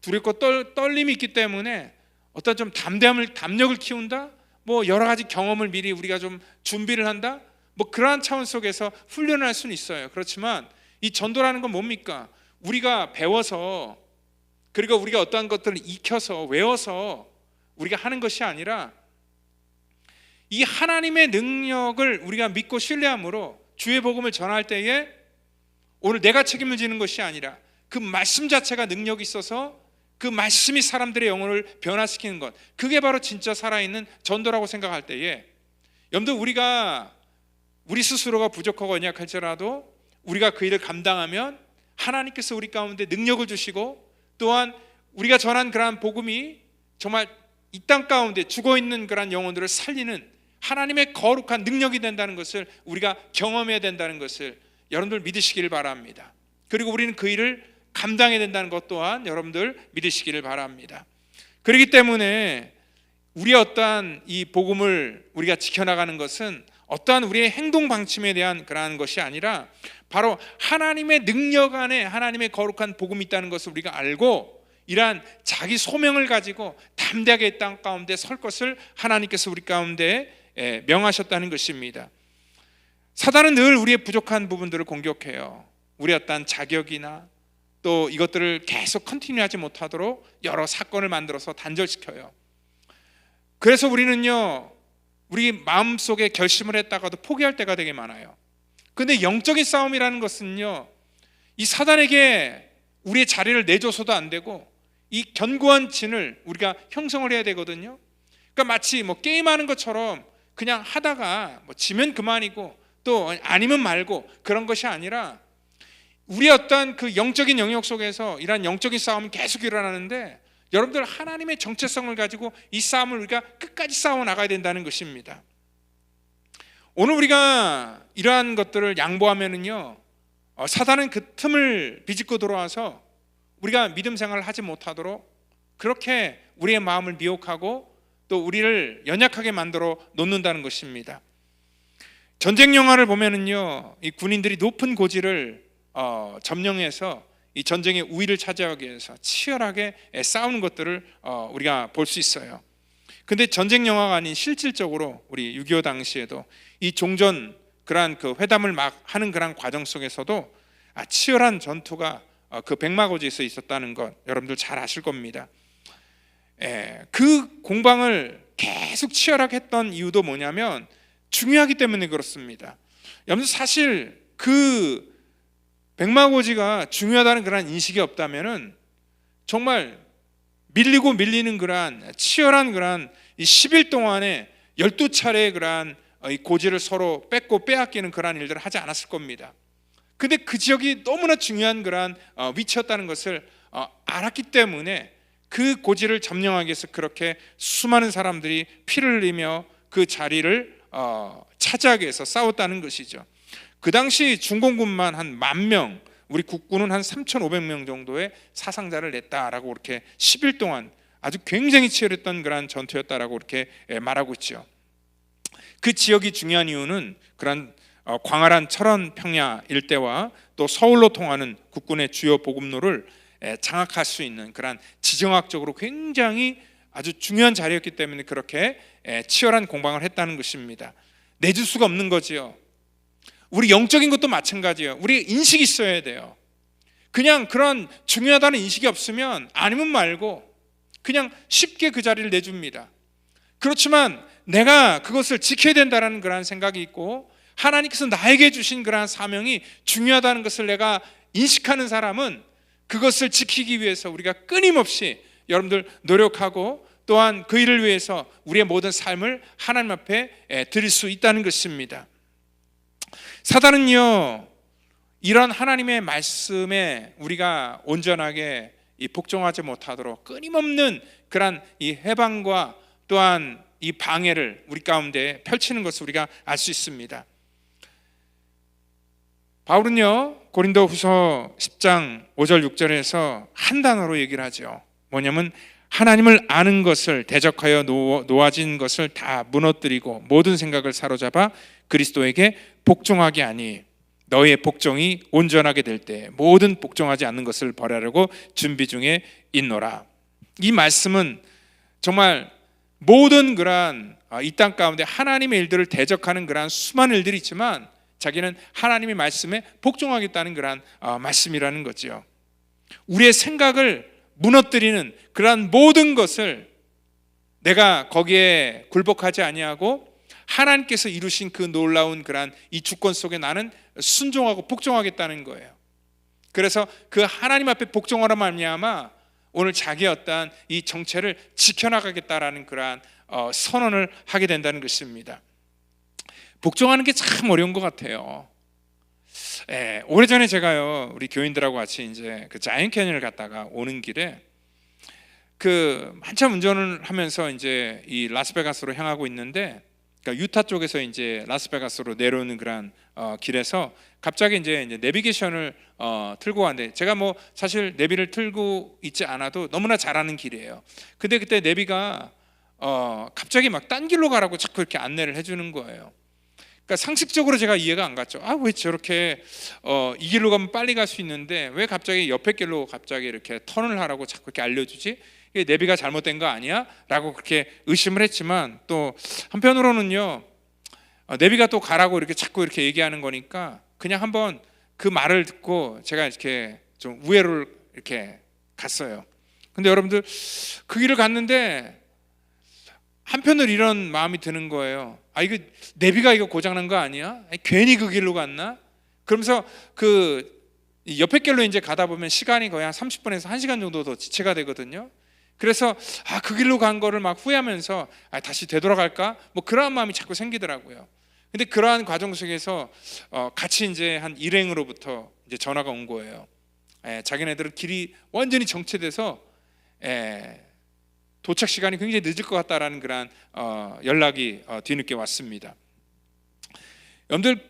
두렵고 떨림이 있기 때문에 어떤 좀 담력을 키운다. 뭐 여러 가지 경험을 미리 우리가 좀 준비를 한다. 뭐 그러한 차원 속에서 훈련을 할 수는 있어요. 그렇지만 이 전도라는 건 뭡니까? 우리가 배워서 그리고 우리가 어떠한 것들을 익혀서 외워서 우리가 하는 것이 아니라 이 하나님의 능력을 우리가 믿고 신뢰함으로 주의 복음을 전할 때에 오늘 내가 책임을 지는 것이 아니라 그 말씀 자체가 능력이 있어서 그 말씀이 사람들의 영혼을 변화시키는 것, 그게 바로 진짜 살아있는 전도라고 생각할 때에 여러분들 우리 스스로가 부족하고 연약할지라도 우리가 그 일을 감당하면 하나님께서 우리 가운데 능력을 주시고 또한 우리가 전한 그러한 복음이 정말 이 땅 가운데 죽어있는 그러한 영혼들을 살리는 하나님의 거룩한 능력이 된다는 것을 우리가 경험해야 된다는 것을 여러분들 믿으시기를 바랍니다. 그리고 우리는 그 일을 감당해야 된다는 것 또한 여러분들 믿으시기를 바랍니다. 그렇기 때문에 우리의 어떠한 이 복음을 우리가 지켜나가는 것은 어떠한 우리의 행동 방침에 대한 그러한 것이 아니라 바로 하나님의 능력 안에 하나님의 거룩한 복음이 있다는 것을 우리가 알고 이러한 자기 소명을 가지고 담대하게 이 땅 가운데 설 것을 하나님께서 우리 가운데 명하셨다는 것입니다. 사단은 늘 우리의 부족한 부분들을 공격해요. 우리의 어떠한 자격이나 또 이것들을 계속 컨티뉴하지 못하도록 여러 사건을 만들어서 단절시켜요. 그래서 우리는요, 우리 마음속에 결심을 했다가도 포기할 때가 되게 많아요. 근데 영적인 싸움이라는 것은요, 이 사단에게 우리의 자리를 내줘서도 안 되고 이 견고한 진을 우리가 형성을 해야 되거든요. 그러니까 마치 뭐 게임하는 것처럼 그냥 하다가 뭐 지면 그만이고 또 아니면 말고 그런 것이 아니라 우리의 어떤 그 영적인 영역 속에서 이러한 영적인 싸움이 계속 일어나는데 여러분들 하나님의 정체성을 가지고 이 싸움을 우리가 끝까지 싸워 나가야 된다는 것입니다. 오늘 우리가 이러한 것들을 양보하면은요, 사단은 그 틈을 비집고 들어와서 우리가 믿음 생활을 하지 못하도록 그렇게 우리의 마음을 미혹하고 또 우리를 연약하게 만들어 놓는다는 것입니다. 전쟁 영화를 보면은요, 이 군인들이 높은 고지를 점령해서 이 전쟁의 우위를 차지하기 위해서 치열하게 싸우는 것들을 우리가 볼 수 있어요. 근데 전쟁 영화가 아닌 실질적으로 우리 6.25 당시에도 이 종전 그러한 그 회담을 막 하는 그러한 과정 속에서도 치열한 전투가 그 백마고지에서 있었다는 것 여러분들 잘 아실 겁니다. 그 공방을 계속 치열하게 했던 이유도 뭐냐면 중요하기 때문에 그렇습니다. 여러분 사실 그 백마고지가 중요하다는 그런 인식이 없다면은 정말 밀리고 밀리는 그러한 치열한 그러한 이 10일 동안에 12차례의 그러한 이 고지를 서로 뺏고 빼앗기는 그러한 일들을 하지 않았을 겁니다. 근데 그 지역이 너무나 중요한 그러한 위치였다는 것을 알았기 때문에 그 고지를 점령하기 위해서 그렇게 수많은 사람들이 피를 흘리며 그 자리를 차지하기 위해서 싸웠다는 것이죠. 그 당시 중공군만 한 10,000명, 우리 국군은 한 3,500명 정도의 사상자를 냈다라고 이렇게 10일 동안 아주 굉장히 치열했던 그런 전투였다라고 이렇게 말하고 있죠. 그 지역이 중요한 이유는 그런 광활한 철원 평야 일대와 또 서울로 통하는 국군의 주요 보급로를 장악할 수 있는 그런 지정학적으로 굉장히 아주 중요한 자리였기 때문에 그렇게 치열한 공방을 했다는 것입니다. 내줄 수가 없는 거지요. 우리 영적인 것도 마찬가지예요. 우리 인식이 있어야 돼요. 그냥 그런 중요하다는 인식이 없으면 아니면 말고 그냥 쉽게 그 자리를 내줍니다. 그렇지만 내가 그것을 지켜야 된다는 그런 생각이 있고 하나님께서 나에게 주신 그런 사명이 중요하다는 것을 내가 인식하는 사람은 그것을 지키기 위해서 우리가 끊임없이 여러분들 노력하고 또한 그 일을 위해서 우리의 모든 삶을 하나님 앞에 드릴 수 있다는 것입니다. 사단은요, 이런 하나님의 말씀에 우리가 온전하게 복종하지 못하도록 끊임없는 그런 이 해방과 또한 이 방해를 우리 가운데 펼치는 것을 우리가 알 수 있습니다. 바울은요, 고린도후서 10장 5절 6절에서 한 단어로 얘기를 하죠. 뭐냐면 하나님을 아는 것을 대적하여 놓아진 것을 다 무너뜨리고 모든 생각을 사로잡아 그리스도에게 복종하게 하니 너의 복종이 온전하게 될 때 모든 복종하지 않는 것을 버리려고 준비 중에 있노라. 이 말씀은 정말 모든 그러한 이 땅 가운데 하나님의 일들을 대적하는 그러한 수많은 일들이 있지만 자기는 하나님의 말씀에 복종하겠다는 그러한 말씀이라는 거죠. 우리의 생각을 무너뜨리는 그러한 모든 것을 내가 거기에 굴복하지 아니하고 하나님께서 이루신 그 놀라운 그러한 이 주권 속에 나는 순종하고 복종하겠다는 거예요. 그래서 그 하나님 앞에 복종하라 말미암아 오늘 자기의 어떠한 이 정체를 지켜나가겠다라는 그러한 선언을 하게 된다는 것입니다. 복종하는 게 참 어려운 것 같아요. 오래전에 제가요, 우리 교인들하고 같이 이제 그 자이언트 캐니언을 갔다가 오는 길에 그 한참 운전을 하면서 이제 이 라스베가스로 향하고 있는데, 그러니까 유타 쪽에서 이제 라스베가스로 내려오는 그런 길에서 갑자기 이제 내비게이션을 틀고 왔는데, 제가 뭐 사실 내비를 틀고 있지 않아도 너무나 잘 아는 길이에요. 근데 그때 내비가 갑자기 막 딴 길로 가라고 자꾸 이렇게 안내를 해주는 거예요. 그러니까 상식적으로 제가 이해가 안 갔죠. 왜 저렇게 이 길로 가면 빨리 갈 수 있는데 왜 갑자기 옆에 길로 갑자기 이렇게 턴을 하라고 자꾸 이렇게 알려주지? 이게 내비가 잘못된 거 아니야? 라고 그렇게 의심을 했지만 또 한편으로는요, 내비가 또 가라고 이렇게 자꾸 이렇게 얘기하는 거니까 그냥 한번 그 말을 듣고 제가 이렇게 좀 우회로 이렇게 갔어요. 근데 여러분들 그 길을 갔는데 한편으로 이런 마음이 드는 거예요. 이거 내비가 이거 고장난 거 아니야? 괜히 그 길로 갔나? 그러면서 그 옆에 길로 이제 가다 보면 시간이 거의 한 30분에서 1시간 정도 더 지체가 되거든요. 그래서 그 길로 간 거를 막 후회하면서 다시 되돌아갈까? 뭐 그러한 마음이 자꾸 생기더라고요. 근데 그러한 과정 속에서 같이 이제 한 일행으로부터 이제 전화가 온 거예요. 자기네들은 길이 완전히 정체돼서 도착 시간이 굉장히 늦을 것 같다라는 그런 연락이 뒤늦게 왔습니다. 여러분들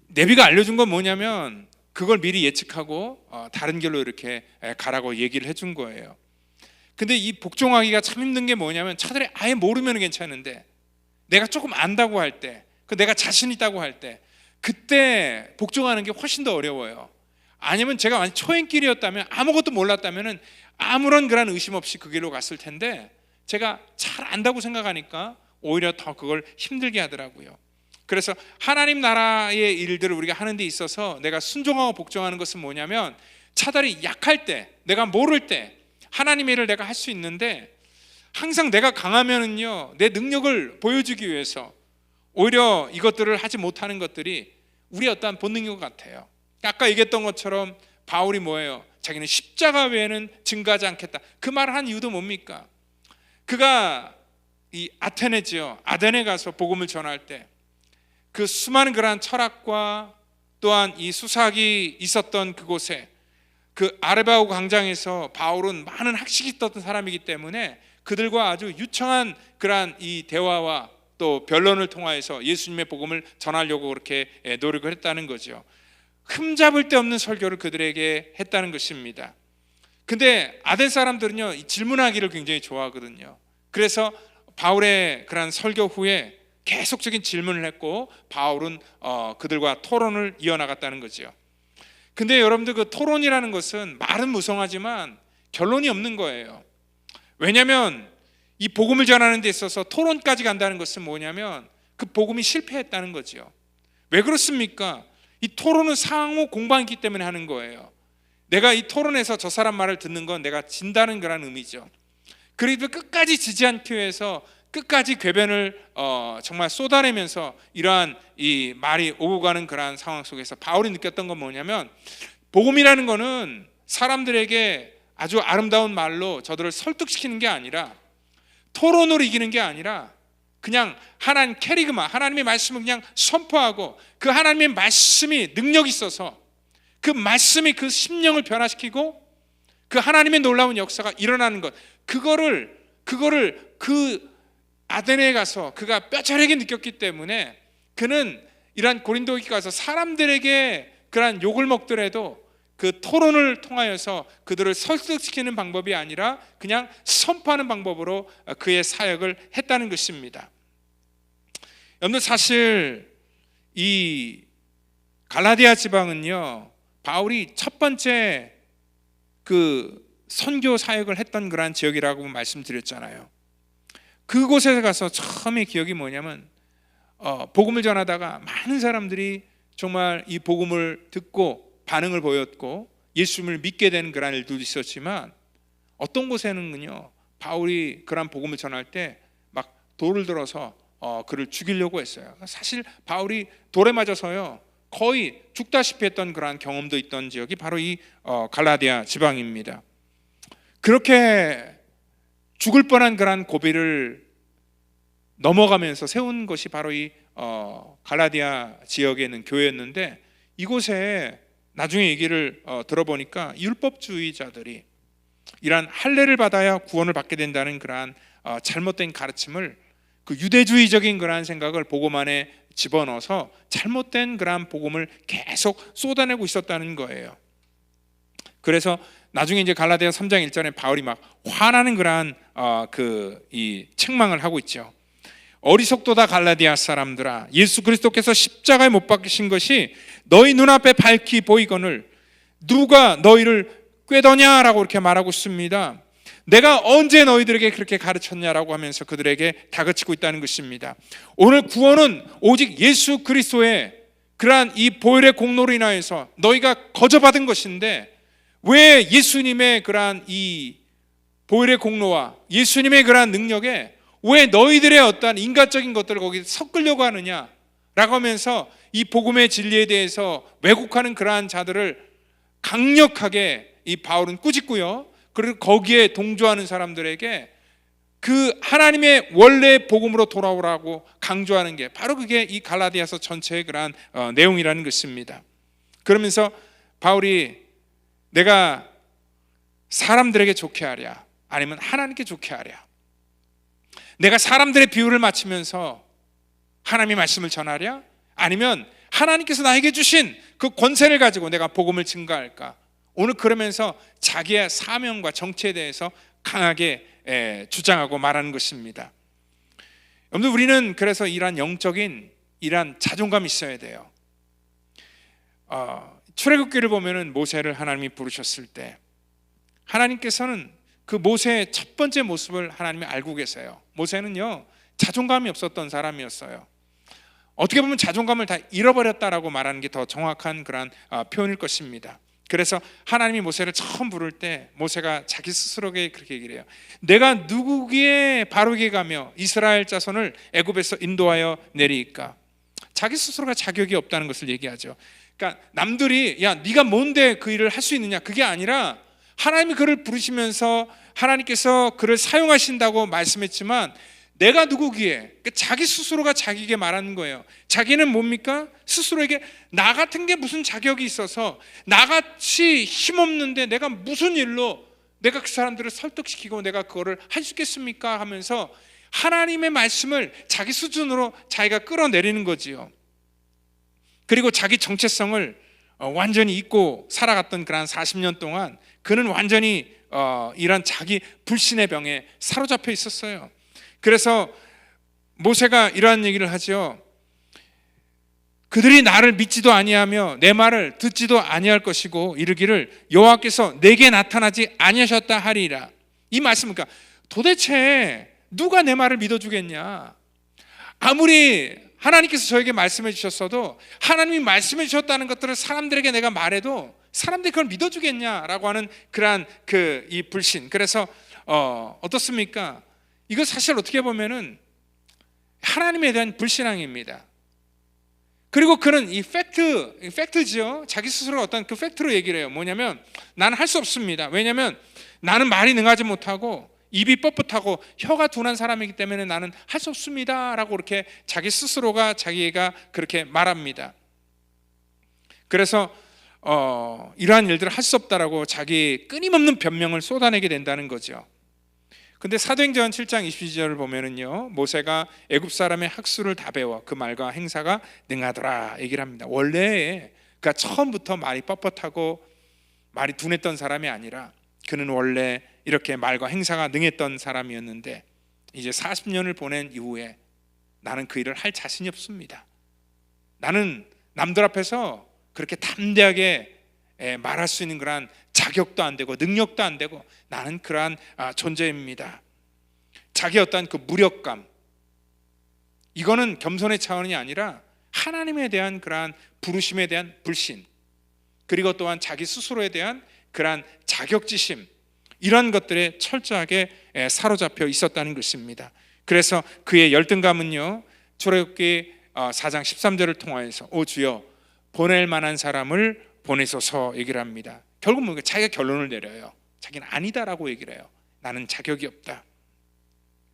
내비가 알려준 건 뭐냐면 그걸 미리 예측하고 다른 길로 이렇게 가라고 얘기를 해준 거예요. 근데 이 복종하기가 참 힘든 게 뭐냐면 차라리 아예 모르면 괜찮은데 내가 조금 안다고 할 때, 내가 자신 있다고 할 때 그때 복종하는 게 훨씬 더 어려워요. 아니면 제가 완전 초행길이었다면 아무것도 몰랐다면 아무런 그런 의심 없이 그 길로 갔을 텐데 제가 잘 안다고 생각하니까 오히려 더 그걸 힘들게 하더라고요. 그래서 하나님 나라의 일들을 우리가 하는 데 있어서 내가 순종하고 복종하는 것은 뭐냐면 차라리 약할 때, 내가 모를 때 하나님의 일을 내가 할 수 있는데 항상 내가 강하면은요 내 능력을 보여주기 위해서 오히려 이것들을 하지 못하는 것들이 우리의 어떠한 본능인 것 같아요. 아까 얘기했던 것처럼 바울이 뭐예요? 자기는 십자가 외에는 증거하지 않겠다. 그 말을 한 이유도 뭡니까? 그가 이 아테네 가서 복음을 전할 때 그 수많은 그러한 철학과 또한 이 수사학이 있었던 그곳에 그 아레바우 광장에서 바울은 많은 학식이 있었던 사람이기 때문에 그들과 아주 유창한 그러한 이 대화와 또 변론을 통하여서 예수님의 복음을 전하려고 그렇게 노력을 했다는 거죠. 흠잡을 데 없는 설교를 그들에게 했다는 것입니다. 근데 아덴 사람들은요 질문하기를 굉장히 좋아하거든요. 그래서 바울의 그런 설교 후에 계속적인 질문을 했고 바울은 그들과 토론을 이어나갔다는 거죠. 근데 여러분들 그 토론이라는 것은 말은 무성하지만 결론이 없는 거예요. 왜냐하면 이 복음을 전하는 데 있어서 토론까지 간다는 것은 뭐냐면 그 복음이 실패했다는 거죠. 왜 그렇습니까? 이 토론은 상호 공방이기 때문에 하는 거예요. 내가 이 토론에서 저 사람 말을 듣는 건 내가 진다는 그런 의미죠. 그래도 끝까지 지지 않기 위해서 끝까지 궤변을 정말 쏟아내면서 이러한 이 말이 오고 가는 그러한 상황 속에서 바울이 느꼈던 건 뭐냐면 복음이라는 거는 사람들에게 아주 아름다운 말로 저들을 설득시키는 게 아니라 토론으로 이기는 게 아니라 그냥 하나님 캐리그마 하나님의 말씀을 그냥 선포하고 그 하나님의 말씀이 능력이 있어서 그 말씀이 그 심령을 변화시키고 그 하나님의 놀라운 역사가 일어나는 것 그거를 그 아데네에 가서 그가 뼈저리게 느꼈기 때문에 그는 이러한 고린도에 가서 사람들에게 그러한 욕을 먹더라도 그 토론을 통하여서 그들을 설득시키는 방법이 아니라 그냥 선포하는 방법으로 그의 사역을 했다는 것입니다. 여러분 사실 이 갈라디아 지방은요 바울이 첫 번째 그 선교 사역을 했던 그러한 지역이라고 말씀드렸잖아요. 그곳에 가서 처음에 기억이 뭐냐면 복음을 전하다가 많은 사람들이 정말 이 복음을 듣고 반응을 보였고 예수님을 믿게 되는 그런 일도 있었지만 어떤 곳에는요 바울이 그런 복음을 전할 때 막 돌을 들어서 그를 죽이려고 했어요. 사실 바울이 돌에 맞아서요 거의 죽다시피 했던 그러한 경험도 있던 지역이 바로 이 갈라디아 지방입니다. 그렇게 죽을 뻔한 그러한 고비를 넘어가면서 세운 것이 바로 이 갈라디아 지역에 있는 교회였는데 이곳에 나중에 얘기를 들어보니까 율법주의자들이 이러한 할례를 받아야 구원을 받게 된다는 그러한 잘못된 가르침을 그 유대주의적인 그러한 생각을 복음 안에 집어넣어서 잘못된 그러한 복음을 계속 쏟아내고 있었다는 거예요. 그래서 나중에 이제 갈라디아 3장 1절에 바울이 막 화나는 그러한 이 책망을 하고 있죠. 어리석도다 갈라디아 사람들아, 예수 그리스도께서 십자가에 못 박히신 것이 너희 눈앞에 밝히 보이거늘 누가 너희를 꾀더냐라고 이렇게 말하고 있습니다. 내가 언제 너희들에게 그렇게 가르쳤냐라고 하면서 그들에게 다그치고 있다는 것입니다. 오늘 구원은 오직 예수 그리스도의 그러한 이 보혈의 공로로 인하여서 너희가 거저받은 것인데, 왜 예수님의 그러한 이 보혈의 공로와 예수님의 그러한 능력에 왜 너희들의 어떤 인간적인 것들을 거기 섞으려고 하느냐라고 하면서 이 복음의 진리에 대해서 왜곡하는 그러한 자들을 강력하게 이 바울은 꾸짖고요. 그리고 거기에 동조하는 사람들에게 그 하나님의 원래 복음으로 돌아오라고 강조하는 게 바로 그게 이 갈라디아서 전체의 그러한 내용이라는 것입니다. 그러면서 바울이 내가 사람들에게 좋게 하랴 아니면 하나님께 좋게 하랴, 내가 사람들의 비유를 맞추면서 하나님의 말씀을 전하랴 아니면 하나님께서 나에게 주신 그 권세를 가지고 내가 복음을 증거할까? 오늘 그러면서 자기의 사명과 정체에 대해서 강하게 주장하고 말하는 것입니다. 여러분들, 우리는 그래서 이러한 영적인 이러한 자존감이 있어야 돼요. 출애굽기를 보면은 모세를 하나님이 부르셨을 때 하나님께서는 그 모세의 첫 번째 모습을 하나님이 알고 계세요. 모세는요, 자존감이 없었던 사람이었어요. 어떻게 보면 자존감을 다 잃어버렸다라고 말하는 게 더 정확한 그런 표현일 것입니다. 그래서 하나님이 모세를 처음 부를 때 모세가 자기 스스로에게 그렇게 얘기를 해요. 내가 누구기에 바로에게 가며 이스라엘 자손을 애굽에서 인도하여 내리까? 자기 스스로가 자격이 없다는 것을 얘기하죠. 그러니까 남들이 야 네가 뭔데 그 일을 할 수 있느냐, 그게 아니라 하나님이 그를 부르시면서 하나님께서 그를 사용하신다고 말씀했지만 내가 누구기에, 자기 스스로가 자기에게 말하는 거예요. 자기는 뭡니까? 스스로에게 나 같은 게 무슨 자격이 있어서, 나같이 힘없는데 내가 무슨 일로 내가 그 사람들을 설득시키고 내가 그거를 할 수 있겠습니까? 하면서 하나님의 말씀을 자기 수준으로 자기가 끌어내리는 거지요. 그리고 자기 정체성을 완전히 잊고 살아갔던 그런 40년 동안 그는 완전히 이런 자기 불신의 병에 사로잡혀 있었어요. 그래서 모세가 이러한 얘기를 하죠. 그들이 나를 믿지도 아니하며 내 말을 듣지도 아니할 것이고 이르기를 여호와께서 내게 나타나지 아니하셨다 하리라. 이 말씀은 그러니까 도대체 누가 내 말을 믿어주겠냐? 아무리 하나님께서 저에게 말씀해 주셨어도, 하나님이 말씀해 주셨다는 것들을 사람들에게 내가 말해도 사람들이 그걸 믿어주겠냐라고 하는 그러한 이 불신. 그래서 어떻습니까? 이거 사실 어떻게 보면은 하나님에 대한 불신앙입니다. 그리고 그는 이 팩트죠. 자기 스스로 어떤 그 팩트로 얘기를 해요. 뭐냐면 나는 할 수 없습니다. 왜냐하면 나는 말이 능하지 못하고 입이 뻣뻣하고 혀가 둔한 사람이기 때문에 나는 할 수 없습니다 라고 이렇게 자기 스스로가 자기가 그렇게 말합니다. 그래서 이러한 일들을 할 수 없다라고 자기 끊임없는 변명을 쏟아내게 된다는 거죠. 근데 사도행전 7장 22절을 보면은요, 모세가 애굽 사람의 학수를 다 배워 그 말과 행사가 능하더라 얘기를 합니다. 원래 그러니까 처음부터 말이 뻣뻣하고 말이 둔했던 사람이 아니라 그는 원래 이렇게 말과 행사가 능했던 사람이었는데 이제 40년을 보낸 이후에 나는 그 일을 할 자신이 없습니다. 나는 남들 앞에서 그렇게 담대하게 말할 수 있는 그러한 자격도 안 되고 능력도 안 되고 나는 그러한 존재입니다. 자기 어떤 그 무력감, 이거는 겸손의 차원이 아니라 하나님에 대한 그러한 부르심에 대한 불신, 그리고 또한 자기 스스로에 대한 그러한 자격지심, 이런 것들에 철저하게 사로잡혀 있었다는 것입니다. 그래서 그의 열등감은요, 출애굽기 4장 13절을 통하여서 오 주여 보낼 만한 사람을 보내소서 얘기를 합니다. 결국 뭐 자기가 결론을 내려요. 자기는 아니다라고 얘기를 해요. 나는 자격이 없다.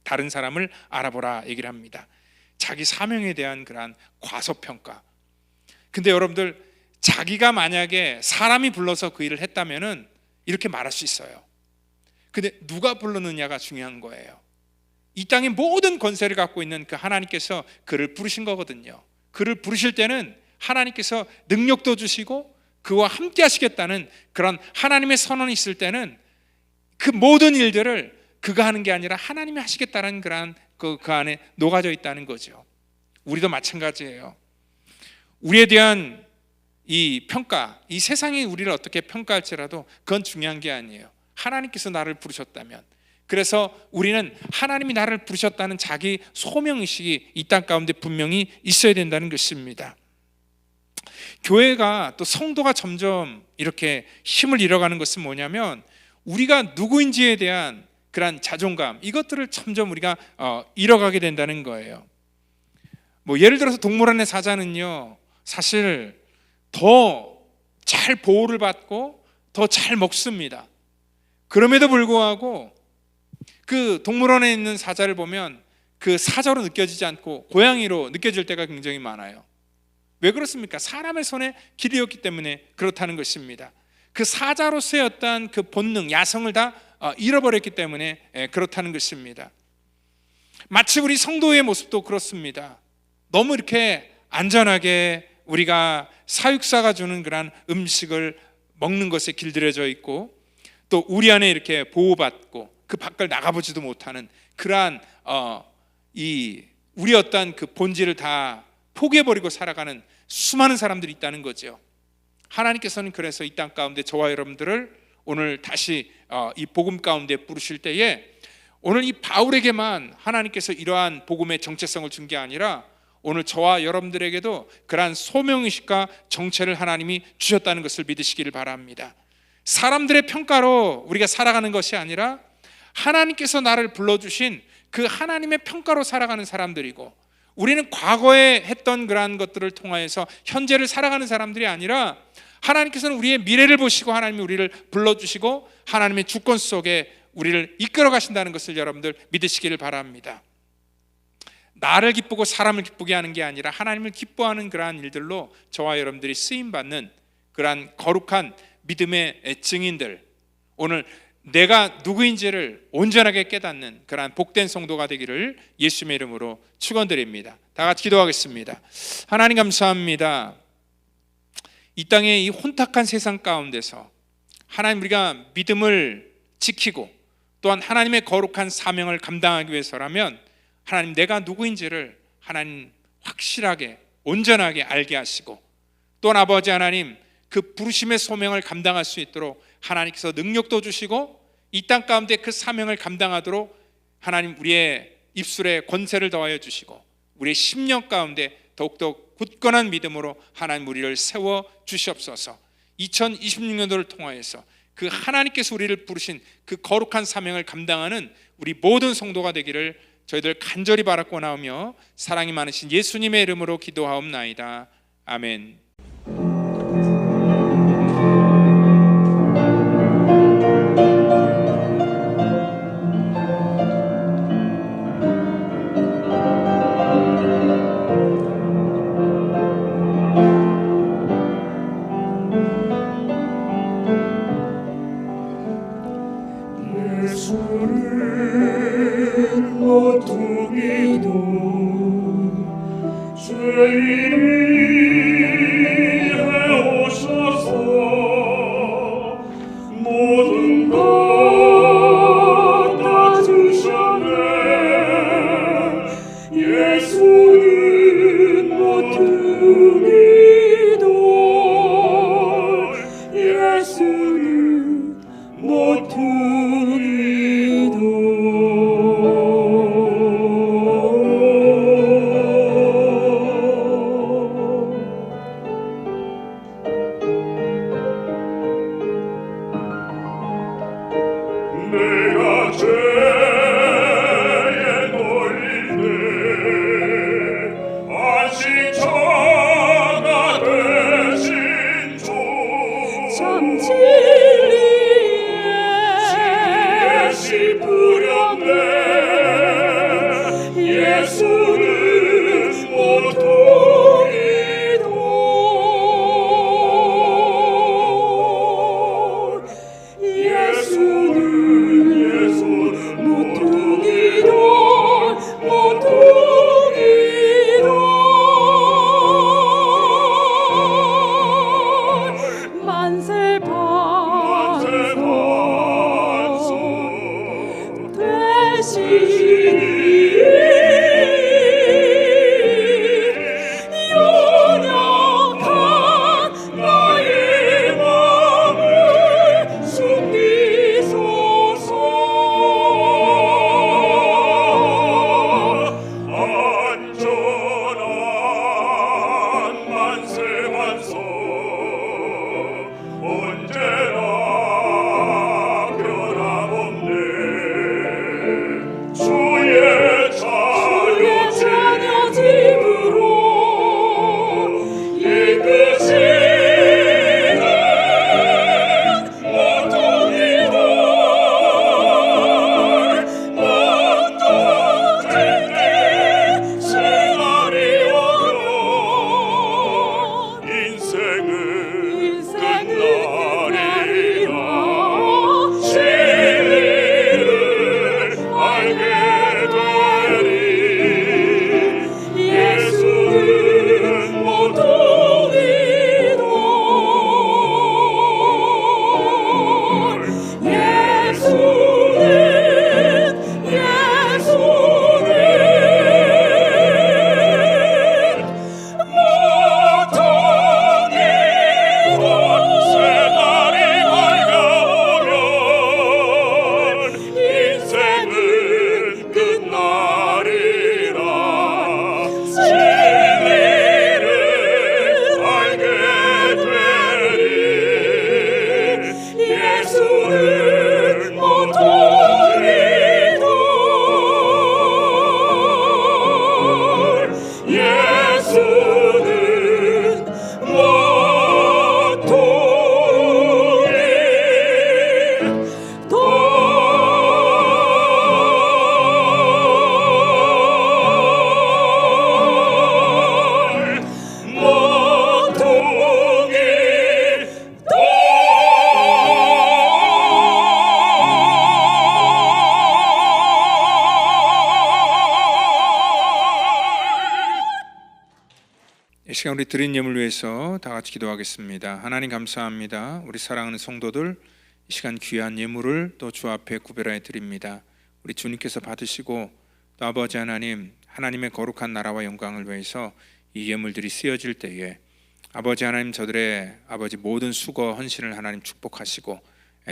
다른 사람을 알아보라 얘기를 합니다. 자기 사명에 대한 그러한 과소평가. 근데 여러분들, 자기가 만약에 사람이 불러서 그 일을 했다면은 이렇게 말할 수 있어요. 근데 누가 불렀느냐가 중요한 거예요. 이 땅의 모든 권세를 갖고 있는 그 하나님께서 그를 부르신 거거든요. 그를 부르실 때는 하나님께서 능력도 주시고 그와 함께 하시겠다는 그런 하나님의 선언이 있을 때는 그 모든 일들을 그가 하는 게 아니라 하나님이 하시겠다는 그런 그 안에 녹아져 있다는 거죠. 우리도 마찬가지예요. 우리에 대한 이 평가, 이 세상이 우리를 어떻게 평가할지라도 그건 중요한 게 아니에요. 하나님께서 나를 부르셨다면, 그래서 우리는 하나님이 나를 부르셨다는 자기 소명의식이 이 땅 가운데 분명히 있어야 된다는 것입니다. 교회가 또 성도가 점점 이렇게 힘을 잃어가는 것은 뭐냐면, 우리가 누구인지에 대한 그런 자존감, 이것들을 점점 우리가 잃어가게 된다는 거예요. 뭐 예를 들어서 동물원의 사자는요, 사실 더 잘 보호를 받고 더 잘 먹습니다. 그럼에도 불구하고 그 동물원에 있는 사자를 보면 그 사자로 느껴지지 않고 고양이로 느껴질 때가 굉장히 많아요. 왜 그렇습니까? 사람의 손에 길이었기 때문에 그렇다는 것입니다. 그 사자로서의 어떤 그 본능, 야성을 다 잃어버렸기 때문에 그렇다는 것입니다. 마치 우리 성도의 모습도 그렇습니다. 너무 이렇게 안전하게 우리가 사육사가 주는 그런 음식을 먹는 것에 길들여져 있고, 또 우리 안에 이렇게 보호받고 그 밖을 나가보지도 못하는 그러한 우리 어떤 그 본질을 다 포기해버리고 살아가는 수많은 사람들이 있다는 거죠. 하나님께서는 그래서 이 땅 가운데 저와 여러분들을 오늘 다시 이 복음 가운데 부르실 때에, 오늘 이 바울에게만 하나님께서 이러한 복음의 정체성을 준 게 아니라 오늘 저와 여러분들에게도 그러한 소명의식과 정체를 하나님이 주셨다는 것을 믿으시기를 바랍니다. 사람들의 평가로 우리가 살아가는 것이 아니라 하나님께서 나를 불러주신 그 하나님의 평가로 살아가는 사람들이고, 우리는 과거에 했던 그러한 것들을 통하여서 현재를 살아가는 사람들이 아니라, 하나님께서는 우리의 미래를 보시고 하나님이 우리를 불러주시고 하나님의 주권 속에 우리를 이끌어 가신다는 것을 여러분들 믿으시기를 바랍니다. 나를 기쁘고 사람을 기쁘게 하는 게 아니라 하나님을 기뻐하는 그러한 일들로 저와 여러분들이 쓰임받는 그러한 거룩한 믿음의 증인들, 오늘 내가 누구인지를 온전하게 깨닫는 그러한 복된 성도가 되기를 예수님의 이름으로 축원드립니다. 다 같이 기도하겠습니다. 하나님 감사합니다. 이 땅의 이 혼탁한 세상 가운데서 하나님, 우리가 믿음을 지키고 또한 하나님의 거룩한 사명을 감당하기 위해서라면 하나님, 내가 누구인지를 하나님 확실하게 온전하게 알게 하시고, 또한 아버지 하나님, 그 부르심의 소명을 감당할 수 있도록 하나님께서 능력도 주시고 이 땅 가운데 그 사명을 감당하도록 하나님 우리의 입술에 권세를 더하여 주시고 우리의 심령 가운데 더욱더 굳건한 믿음으로 하나님 우리를 세워 주시옵소서. 2026년도를 통하여서 그 하나님께서 우리를 부르신 그 거룩한 사명을 감당하는 우리 모든 성도가 되기를 저희들 간절히 바라고 나오며 사랑이 많으신 예수님의 이름으로 기도하옵나이다. 아멘. 시간 우리 드린 예물 위해서 다 같이 기도하겠습니다. 하나님 감사합니다. 우리 사랑하는 성도들 이 시간 귀한 예물을 또 주 앞에 구별하여 드립니다. 우리 주님께서 받으시고 또 아버지 하나님, 하나님의 거룩한 나라와 영광을 위해서 이 예물들이 쓰여질 때에 아버지 하나님, 저들의 아버지 모든 수고 헌신을 하나님 축복하시고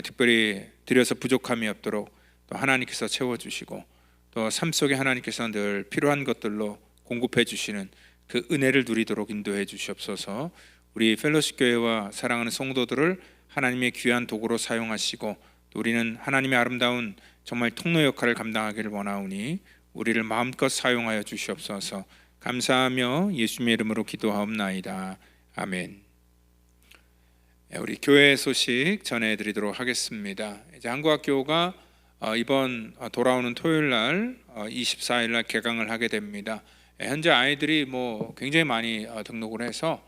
특별히 드려서 부족함이 없도록 또 하나님께서 채워주시고 또 삶 속에 하나님께서 늘 필요한 것들로 공급해 주시는 그 은혜를 누리도록 인도해 주시옵소서. 우리 펠로십 교회와 사랑하는 성도들을 하나님의 귀한 도구로 사용하시고 또 우리는 하나님의 아름다운 정말 통로 역할을 감당하기를 원하오니 우리를 마음껏 사용하여 주시옵소서. 감사하며 예수님의 이름으로 기도하옵나이다. 아멘. 우리 교회 소식 전해드리도록 하겠습니다. 이제 한국학교가 이번 돌아오는 토요일 날 24일 날 개강을 하게 됩니다. 현재 아이들이 굉장히 많이 등록을 해서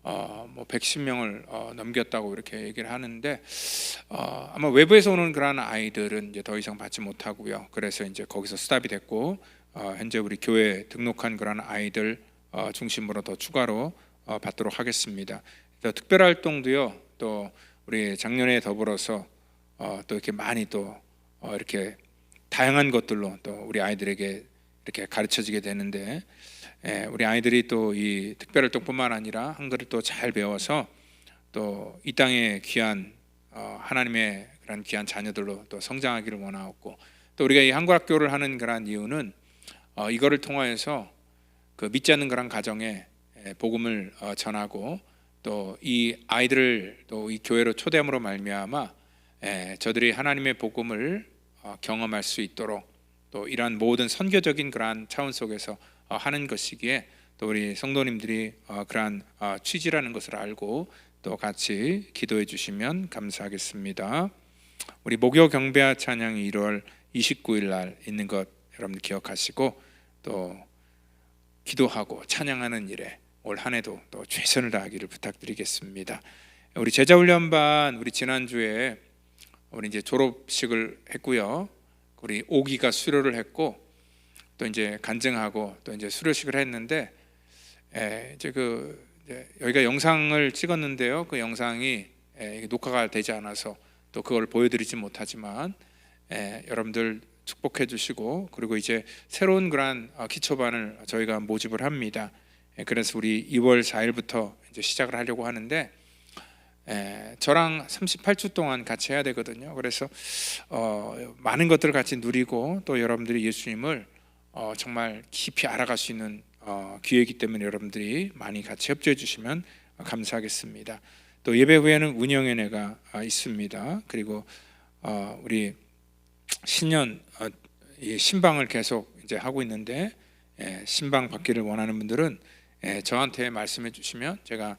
110명을 넘겼다고 이렇게 얘기를 하는데 아마 외부에서 오는 그런 아이들은 이제 더 이상 받지 못하고요. 그래서 이제 거기서 스탑이 됐고 현재 우리 교회 등록한 그런 아이들 중심으로 더 추가로 받도록 하겠습니다. 또 특별 활동도요. 또 우리 작년에 더불어서 또 이렇게 많이 또 이렇게 다양한 것들로 또 우리 아이들에게 이렇게 가르쳐지게 되는데 우리 아이들이 또 이 특별활동뿐만 아니라 한글을 또 잘 배워서 또 이 땅의 귀한 하나님의 그런 귀한 자녀들로 또 성장하기를 원하고 또 우리가 이 한국학교를 하는 그런 이유는 이거를 통하여서 그 믿지 않는 그런 가정에 복음을 전하고 또 이 아이들을 또 이 교회로 초대함으로 말미암아 저들이 하나님의 복음을 경험할 수 있도록 또 이러한 모든 선교적인 그러한 차원 속에서 하는 것이기에 또 우리 성도님들이 그러한 취지라는 것을 알고 또 같이 기도해 주시면 감사하겠습니다. 우리 목요 경배와 찬양이 1월 29일 날 있는 것 여러분들 기억하시고 또 기도하고 찬양하는 일에 올 한 해도 또 최선을 다하기를 부탁드리겠습니다. 우리 제자훈련반 우리 지난주에 우리 이제 졸업식을 했고요. 우리 5기가 수료를 했고 또 이제 간증하고 또 이제 수료식을 했는데 이제 여기가 영상을 찍었는데요. 그 영상이 녹화가 되지 않아서 또 그걸 보여드리지 못하지만 여러분들 축복해 주시고 그리고 이제 새로운 그런 기초반을 저희가 모집을 합니다. 그래서 우리 2월 4일부터 이제 시작을 하려고 하는데 저랑 38주 동안 같이 해야 되거든요. 그래서 많은 것들을 같이 누리고 또 여러분들이 예수님을 정말 깊이 알아갈 수 있는 기회이기 때문에 여러분들이 많이 같이 협조해 주시면 감사하겠습니다. 또 예배 후에는 운영회가 있습니다. 그리고 우리 신년 신방을 계속 이제 하고 있는데 신방 받기를 원하는 분들은 저한테 말씀해 주시면 제가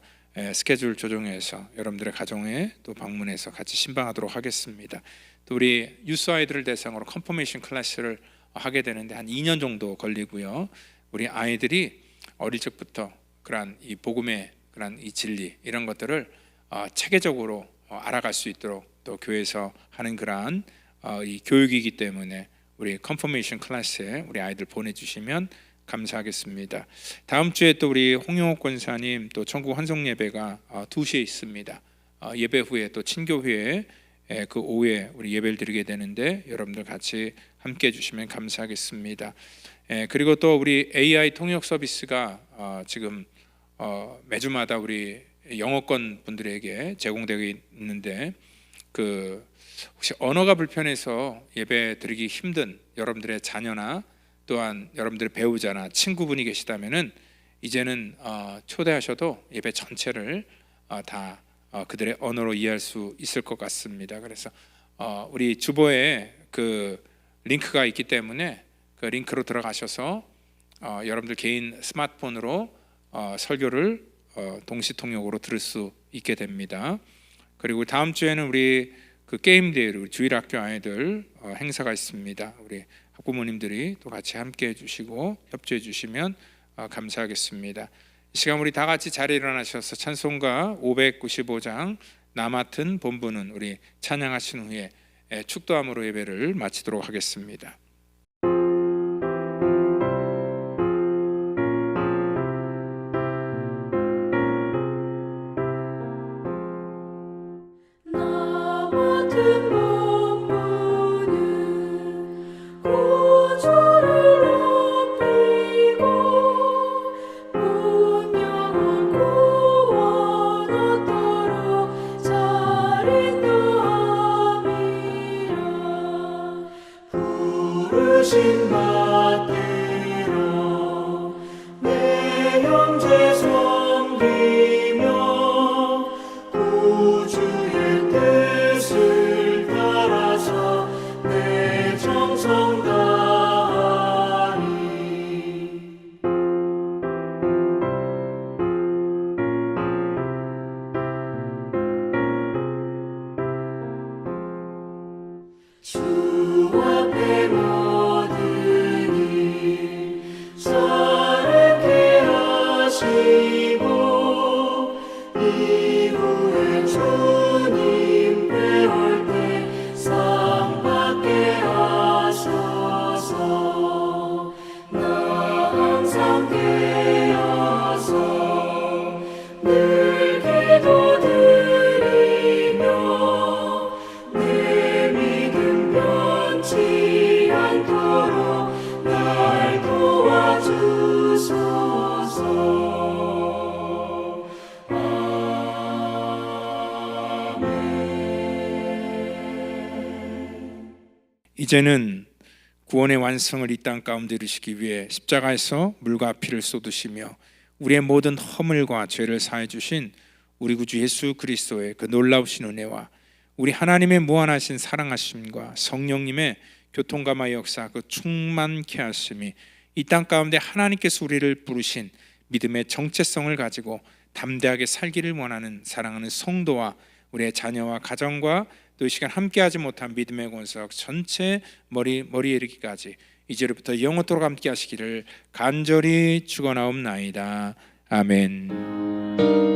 스케줄 조정해서 여러분들의 가정에 또 방문해서 같이 신방하도록 하겠습니다. 또 우리 유스 아이들을 대상으로 컨퍼메이션 클래스를 하게 되는데 한 2년 정도 걸리고요. 우리 아이들이 어릴 적부터 그러한 이 복음의 그러한 이 진리 이런 것들을 체계적으로 알아갈 수 있도록 또 교회에서 하는 그러한 이 교육이기 때문에 우리 컨퍼메이션 클래스에 우리 아이들 보내주시면 감사하겠습니다. 다음 주에 또 우리 홍용옥 권사님 또 천국 환송 예배가 2시에 있습니다. 예배 후에 또 친교회에 그 오후에 우리 예배를 드리게 되는데 여러분들 같이 함께 해주시면 감사하겠습니다. 그리고 또 우리 AI 통역 서비스가 지금 매주마다 우리 영어권 분들에게 제공되고 있는데 그 혹시 언어가 불편해서 예배 드리기 힘든 여러분들의 자녀나 또한 여러분들의 배우자나 친구분이 계시다면은 이제는 초대하셔도 예배 전체를 다 그들의 언어로 이해할 수 있을 것 같습니다. 그래서 우리 주보에 그 링크가 있기 때문에 그 링크로 들어가셔서 여러분들 개인 스마트폰으로 설교를 동시 통역으로 들을 수 있게 됩니다. 그리고 다음 주에는 우리 그 게임 데이 우리 주일학교 아이들 행사가 있습니다. 우리 학부모님들이 또 같이 함께 해주시고 협조해 주시면 감사하겠습니다. 이 시간 우리 다 같이 자리에 일어나셔서 찬송가 595장 나 맡은 본분은 우리 찬양하신 후에 축도함으로 예배를 마치도록 하겠습니다. 부르신 받들어 내 형제 섬기며 구주의 뜻을 따라서 내 정성 다하리. 주 앞에 모든 사랑케 하시고 이후에 주님 뵈올 때 상 받게 하소서. 나 항상 깨어서 늘 기도드리며 내 믿음 변치 않도록 날 도와주소서. 아멘. 이제는 구원의 완성을 이 땅 가운데 이루시기 위해 십자가에서 물과 피를 쏟으시며 우리의 모든 허물과 죄를 사해 주신 우리 구주 예수 그리스도의 그 놀라우신 은혜와 우리 하나님의 무한하신 사랑하심과 성령님의 교통감화 역사 그 충만케 하심이 이 땅 가운데 하나님께서 우리를 부르신 믿음의 정체성을 가지고 담대하게 살기를 원하는 사랑하는 성도와 우리의 자녀와 가정과 또 이 시간 함께하지 못한 믿음의 권석 전체 머리에 이르기까지 이제로부터 영원토록 함께 하시기를 간절히 축원하옵나이다. 아멘.